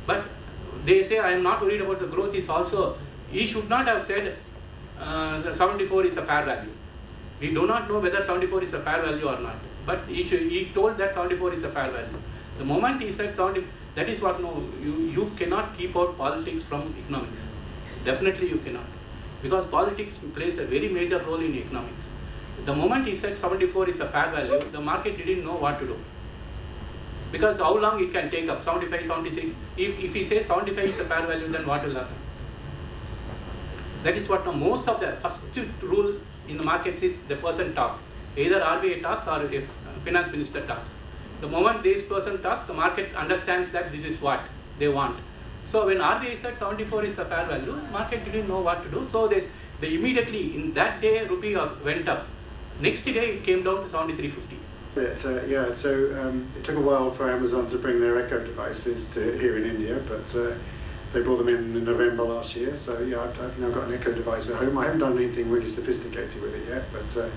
But they say I am not worried about the growth is also, he should not have said 74 is a fair value. We do not know whether 74 is a fair value or not. But he told that 74 is a fair value. The moment he said 70, that is what, no, you cannot keep out politics from economics. Definitely you cannot. Because politics plays a very major role in economics. The moment he said 74 is a fair value, the market didn't know what to do. Because how long it can take up, 75, 76. If he says 75 is a fair value, then what will happen? That is what most of the first rule in the markets is the person talk. Either RBI talks or if finance minister talks. The moment this person talks, the market understands that this is what they want. So when RBI said 74 is a fair value, market didn't know what to do. So they immediately, in that day, rupee went up. Next day, it came down to 73.50. It took a while for Amazon to bring their Echo devices to here in India, but they brought them in November last year. So yeah, I've now got an Echo device at home. I haven't done anything really sophisticated with it yet, but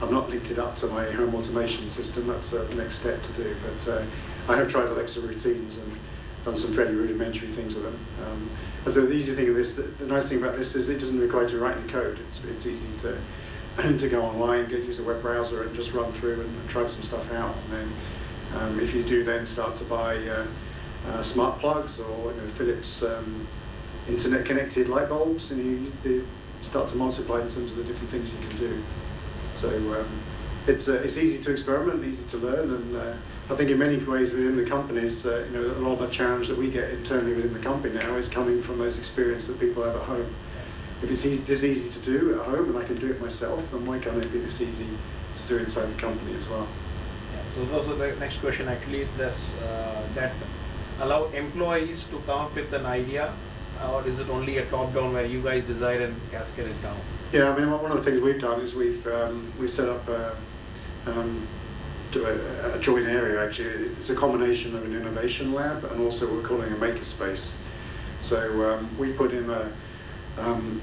I've not linked it up to my home automation system. That's the next step to do. But I have tried Alexa routines and done some fairly rudimentary things with them. And so the easy thing of this, the nice thing about this is it doesn't require to write any code. It's easy to go online, use a web browser and just run through and try some stuff out. And then if you do then start to buy smart plugs or Philips internet connected light bulbs, and you start to multiply in terms of the different things you can do. So it's easy to experiment, easy to learn, and I think in many ways within the companies, a lot of the challenge that we get internally within the company now is coming from those experiences that people have at home. If it's this easy to do at home and I can do it myself, then why can't it be this easy to do inside the company as well? Yeah, so also the next question actually, that allow employees to come up with an idea, or is it only a top-down where you guys decide and cascade it down? Yeah, I mean, one of the things we've done is we've set up a joint area. Actually, it's a combination of an innovation lab and also what we're calling a makerspace. So we put in a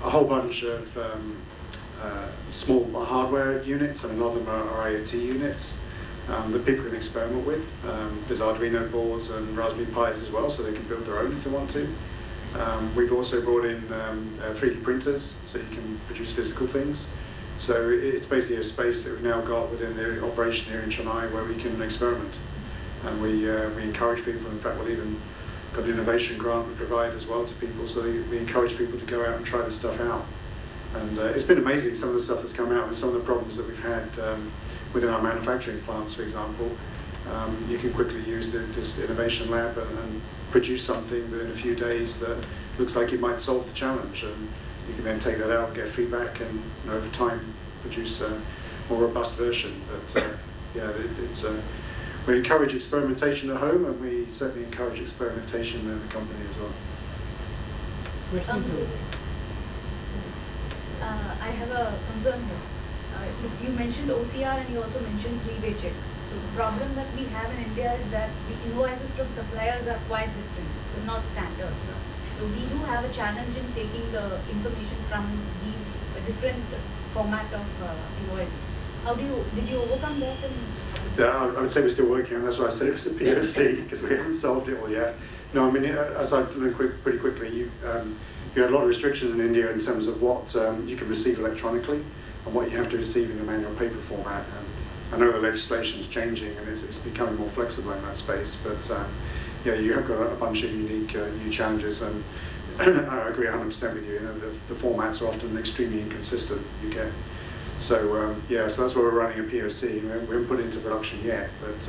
whole bunch of small hardware units, and a lot of them are IoT units that people can experiment with. There's Arduino boards and Raspberry Pis as well, so they can build their own if they want to. We've also brought in 3D printers, so you can produce physical things. So it's basically a space that we've now got within the operation here in Chennai where we can experiment. And we encourage people, in fact we'll even got an innovation grant we provide as well to people, so we encourage people to go out and try this stuff out. And it's been amazing, some of the stuff that's come out, and some of the problems that we've had within our manufacturing plants, for example. You can quickly use this innovation lab and produce something within a few days that looks like it might solve the challenge, and you can then take that out, get feedback, and over time produce a more robust version. But yeah, we encourage experimentation at home, and we certainly encourage experimentation in the company as well. I have a concern here. You mentioned OCR and you also mentioned three-way check. So the problem that we have in India is that the invoices from suppliers are quite different. It's not standard. So we do have a challenge in taking the information from these different format of invoices. Did you overcome that? Yeah, I would say we're still working on. That's why I said it was a POC, because we haven't solved it all yet. No, I mean, as I learned pretty quickly, you had a lot of restrictions in India in terms of what you can receive electronically and what you have to receive in a manual paper format. And I know the legislation is changing and it's becoming more flexible in that space, but yeah, you have got a bunch of unique new challenges, and I agree 100% with you. You know, the formats are often extremely inconsistent that you get. So yeah, so that's why we're running a POC. We haven't put it into production yet, but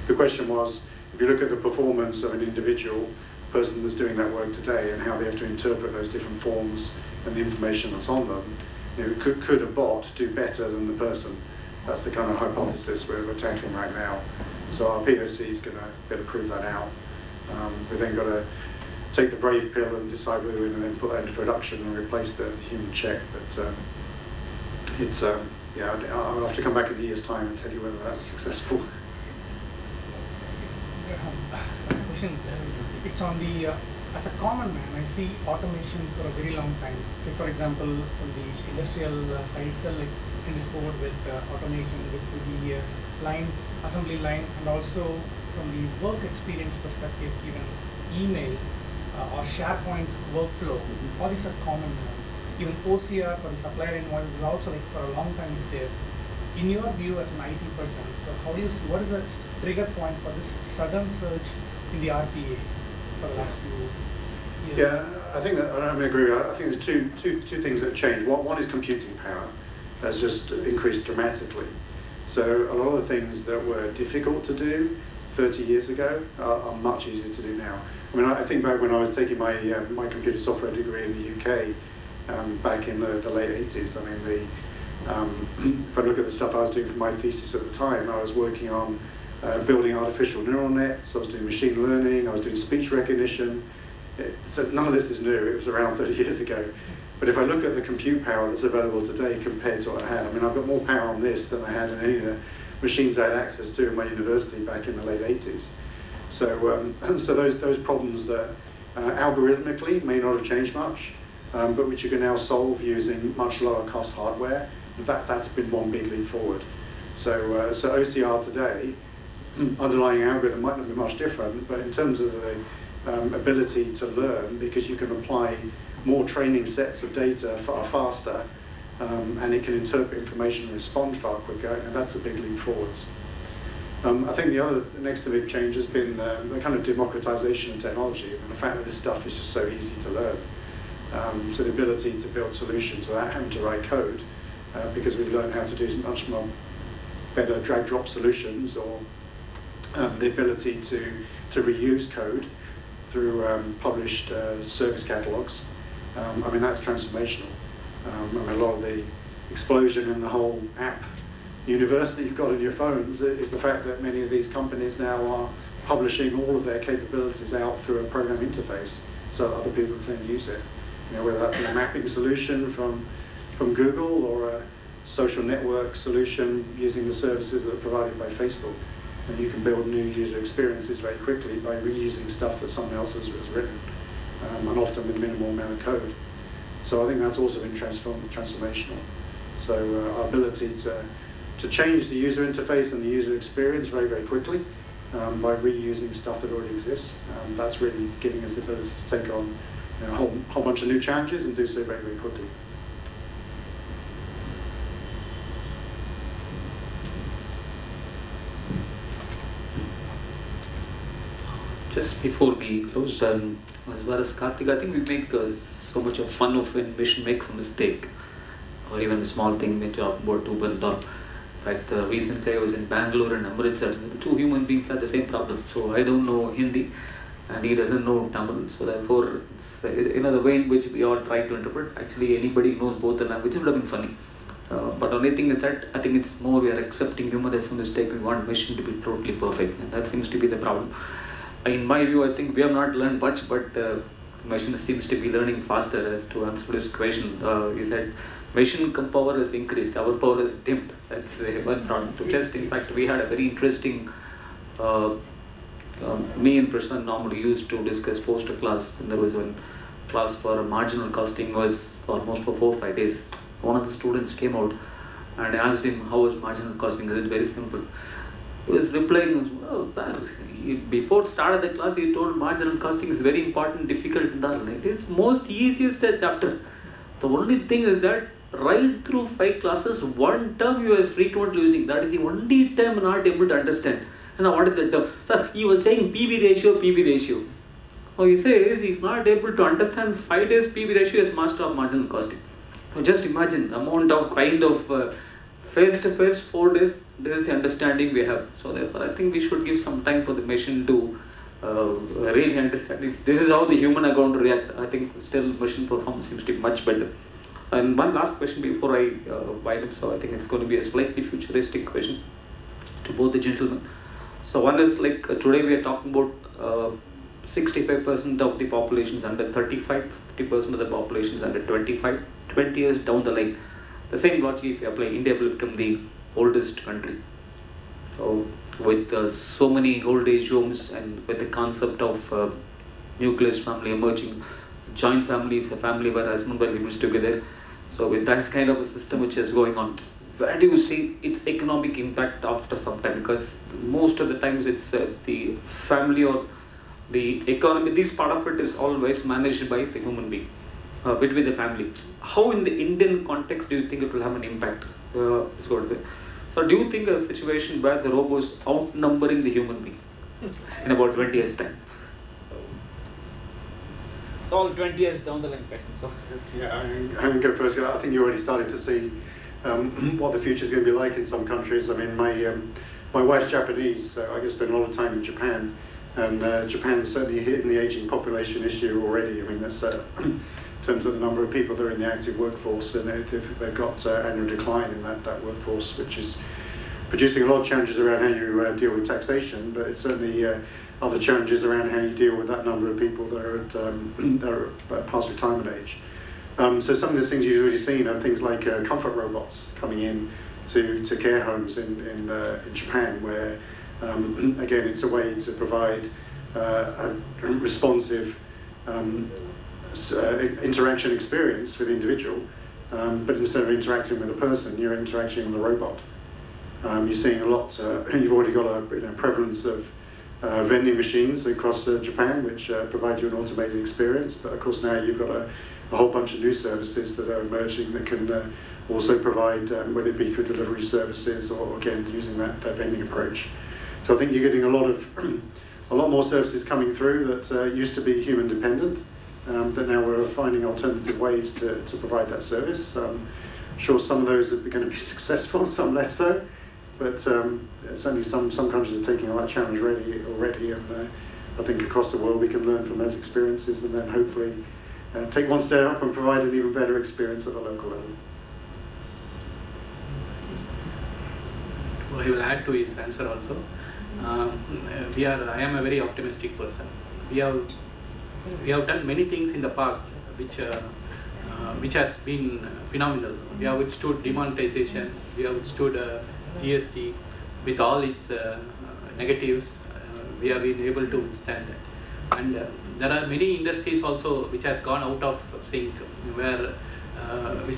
the question was, if you look at the performance of an individual person that's doing that work today and how they have to interpret those different forms and the information that's on them, you know, could a bot do better than the person? That's the kind of hypothesis we're tackling right now. So our POC is going to be able to prove that out. We've then got to take the brave pill and decide whether we're going to then put that into production and replace the human check. But it's yeah, I'll have to come back in a year's time and tell you whether that was successful. Question. It's on the as a common man, I see automation for a very long time. Say, for example, from the industrial side itself, like you can forward with automation with the line assembly line, and also from the work experience perspective, even email or SharePoint workflow. All these are common. Even OCR for the supplier invoices is also, like, for a long time is there. In your view as an IT person, so how do you see, what is the trigger point for this sudden surge in the RPA for the last few years? Yeah, I think that I agree with that. I think there's two things that have changed. One is computing power has just increased dramatically. So a lot of the things that were difficult to do 30 years ago are much easier to do now. I mean, I think back when I was taking my my computer software degree in the UK back in the late 80s. I mean, if I look at the stuff I was doing for my thesis at the time, I was working on building artificial neural nets, I was doing machine learning, I was doing speech recognition. So none of this is new, it was around 30 years ago. But if I look at the compute power that's available today compared to what I had, I mean, I've got more power on this than I had in any of the machines I had access to in my university back in the late 80s. So, so those problems that algorithmically may not have changed much, but which you can now solve using much lower cost hardware, that's been one big leap forward. So, so OCR today, underlying algorithm might not be much different, but in terms of the ability to learn, because you can apply more training sets of data far faster, and it can interpret information and respond far quicker, and that's a big leap forwards. I think the next big change has been the kind of democratization of technology, and the fact that this stuff is just so easy to learn. So the ability to build solutions without having to write code, because we've learned how to do much more better drag-drop solutions, or the ability to reuse code through published service catalogs. I mean, that's transformational. I mean, a lot of the explosion in the whole app universe that you've got in your phones is the fact that many of these companies now are publishing all of their capabilities out through a program interface so that other people can then use it. You know, whether that be a mapping solution from Google or a social network solution using the services that are provided by Facebook. And you can build new user experiences very quickly by reusing stuff that someone else has written, and often with minimal amount of code. So I think that's also been transformational. So our ability to change the user interface and the user experience very, very quickly by reusing stuff that already exists, that's really giving us the ability to take on a whole bunch of new challenges and do so very, very quickly. Just before we close, as far as Karthik, I think we make so much of fun of when mission makes a mistake, or even a small thing we talk about Uber and all. In fact, recently I was in Bangalore and Amritsar. The two human beings had the same problem. So I don't know Hindi, and he doesn't know Tamil. So therefore, it's, the way in which we all try to interpret. Actually, anybody who knows both the languages would have been funny. But only thing is that I think it's more we are accepting humor as a mistake. We want mission to be totally perfect, and that seems to be the problem. In my view, I think we have not learned much, but machine seems to be learning faster. As to answer this question, you said machine power has increased, our power has dimmed. That's one problem to test. In fact, we had a very interesting. Me and Prashant normally used to discuss poster class, and there was one class for marginal costing was almost for 4 or 5 days. One of the students came out and I asked him how was marginal costing. Is it very simple? He was replying, before start of the class he told marginal costing is very important, difficult and it is most easiest chapter. The only thing is that right through 5 classes, one term you are frequently using. That is the only term I'm not able to understand. And what is the term? Sir, he was saying PV ratio. So he says he's not able to understand 5 days PV ratio as master of marginal costing. So just imagine amount of face to face 4 days. This is the understanding we have. So therefore, I think we should give some time for the machine to really understand. If this is how the human are going to react, I think still machine performance seems to be much better. And one last question before I wind up. So I think it's going to be a slightly futuristic question to both the gentlemen. So one is like today we are talking about 65% of the population is under 35, 50% of the population is under 25. 20 years down the line, the same logic if you apply, India will become the oldest country. So with so many old age homes and with the concept of nucleus family emerging, joint family is a family where husband and wife lives together. So with that kind of a system which is going on, where do you see its economic impact after some time? Because most of the times it's the family or the economy, this part of it is always managed by the human being, between the family. How in the Indian context do you think it will have an impact? So do you think a situation where the robots outnumbering the human being in about 20 years time? It's all 20 years down the line question. So yeah, I can go first. I think you're already starting to see what the future is going to be like in some countries. I mean, my wife's Japanese, so I get to spend a lot of time in Japan, and Japan's certainly hitting the aging population issue already. I mean, that's in terms of the number of people that are in the active workforce, and they've got annual decline in that workforce, which is producing a lot of challenges around how you deal with taxation, but it's certainly other challenges around how you deal with that number of people that are past retirement age. So some of the things you've already seen are things like comfort robots coming in to care homes in Japan, where again it's a way to provide a responsive interaction experience with the individual, but instead of interacting with a person, you're interacting with a robot. You're seeing a lot. You've already got a prevalence of vending machines across Japan, which provide you an automated experience. But of course now you've got a whole bunch of new services that are emerging that can also provide, whether it be through delivery services or again using that vending approach. So I think you're getting a lot more services coming through that used to be human dependent. That now we're finding alternative ways to provide that service. I'm sure some of those are going to be successful, some less so, but certainly some countries are taking on that challenge already, and I think across the world we can learn from those experiences and then hopefully take one step up and provide an even better experience at the local level. I will add to his answer also. I am a very optimistic person. We have done many things in the past which has been phenomenal. We have withstood demonetization, we have withstood GST with all its negatives. We have been able to withstand that. And there are many industries also which has gone out of sync, where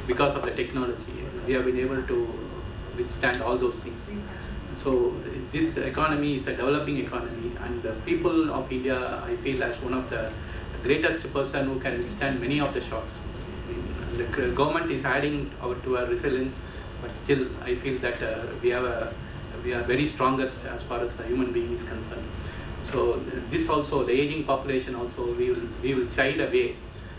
because of the technology we have been able to withstand all those things. So this economy is a developing economy, and the people of India, I feel, as one of the greatest person who can withstand many of the shocks. The government is adding to our resilience, but still I feel that we are very strongest as far as the human being is concerned. So this also, the aging population also, we will child away,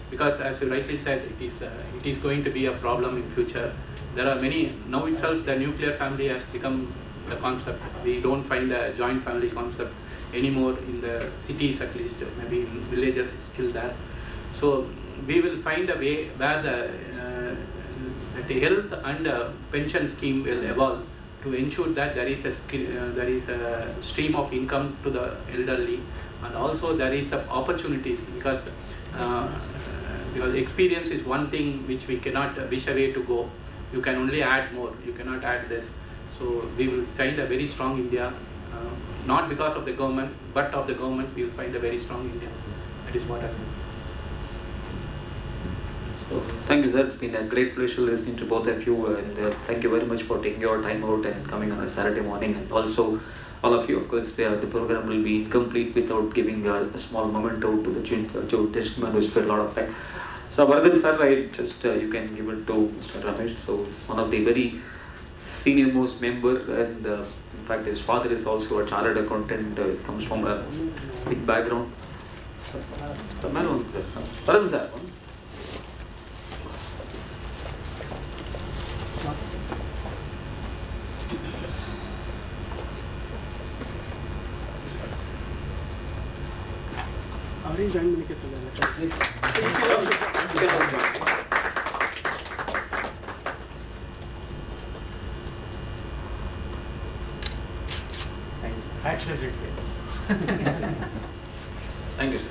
because as you rightly said, it is going to be a problem in future. There are many, now itself the nuclear family has become the concept. We don't find a joint family concept anymore in the cities, at least. Maybe in villages it's still there. So we will find a way where the health and pension scheme will evolve to ensure that there is a stream of income to the elderly, and also there is opportunities, because experience is one thing which we cannot wish away to go. You can only add more, you cannot add less. So we will find a very strong India, not because of the government, but of the government we will find a very strong India. That is what I mean. So, thank you, sir. It's been a great pleasure listening to both of you, and thank you very much for taking your time out and coming on a Saturday morning. And also, all of you, of course, the program will be incomplete without giving a small memento to the gentleman who spent a lot of time. So, Vardhan sir, you can give it to Mr. Ramesh. So, he's one of the very senior most member, and in fact, his father is also a chartered accountant. Comes from a big background. Vardhan sir. Please join me, please. Action replay. Thank you, sir.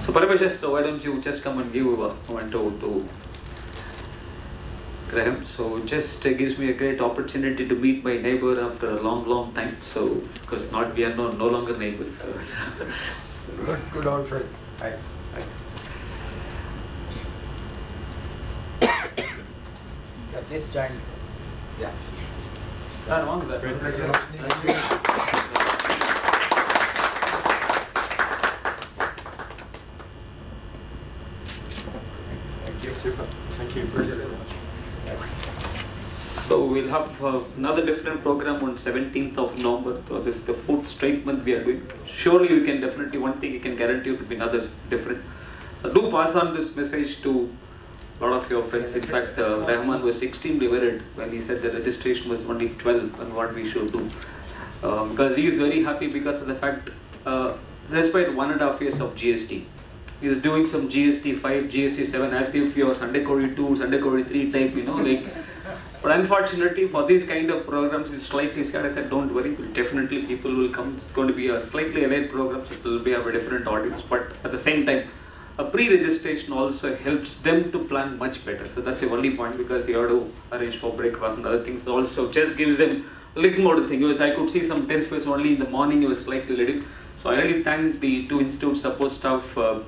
So, Parabhasha, so why don't you just come and give a memento to Graham? So, just gives me a great opportunity to meet my neighbor after a long time. So, because we are no longer neighbors. Good old friends. Hi. So please join. Yeah. Great pleasure. Thank you. Thank you. Super. Thank you. Appreciate it. So we'll have another different program on 17th of November. So this is the 4th straight month we are doing. Surely we can definitely, one thing you can guarantee it will be another different. So do pass on this message to a lot of your friends. In fact, Rahman was extremely worried when he said the registration was only 12 and what we should do. Because he is very happy because of the fact, despite 1.5 years of GST, he is doing some GST 5, GST 7 as if you are Sunday Cody 2, Sunday Cody 3 type, like. But unfortunately for these kind of programs, it's slightly scared. I said, don't worry, definitely people will come. It's going to be a slightly elite program, so it will be of a different audience. But at the same time, a pre-registration also helps them to plan much better. So that's the only point, because you have to arrange for breakfast and other things. Also just gives them a little more to think. I could see some 10 space only in the morning, it was slightly little. So I really thank the two institute support staff for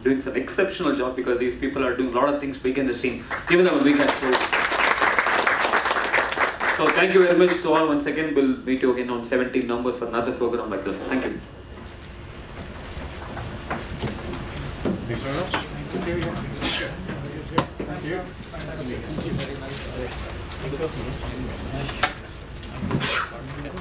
doing some exceptional job, because these people are doing a lot of things big in the scene. Give them a big hand. So thank you very much to all. Once again, we'll meet you again on 17th November for another program like this. Thank you. Thanks very much. Thank you. Thank you.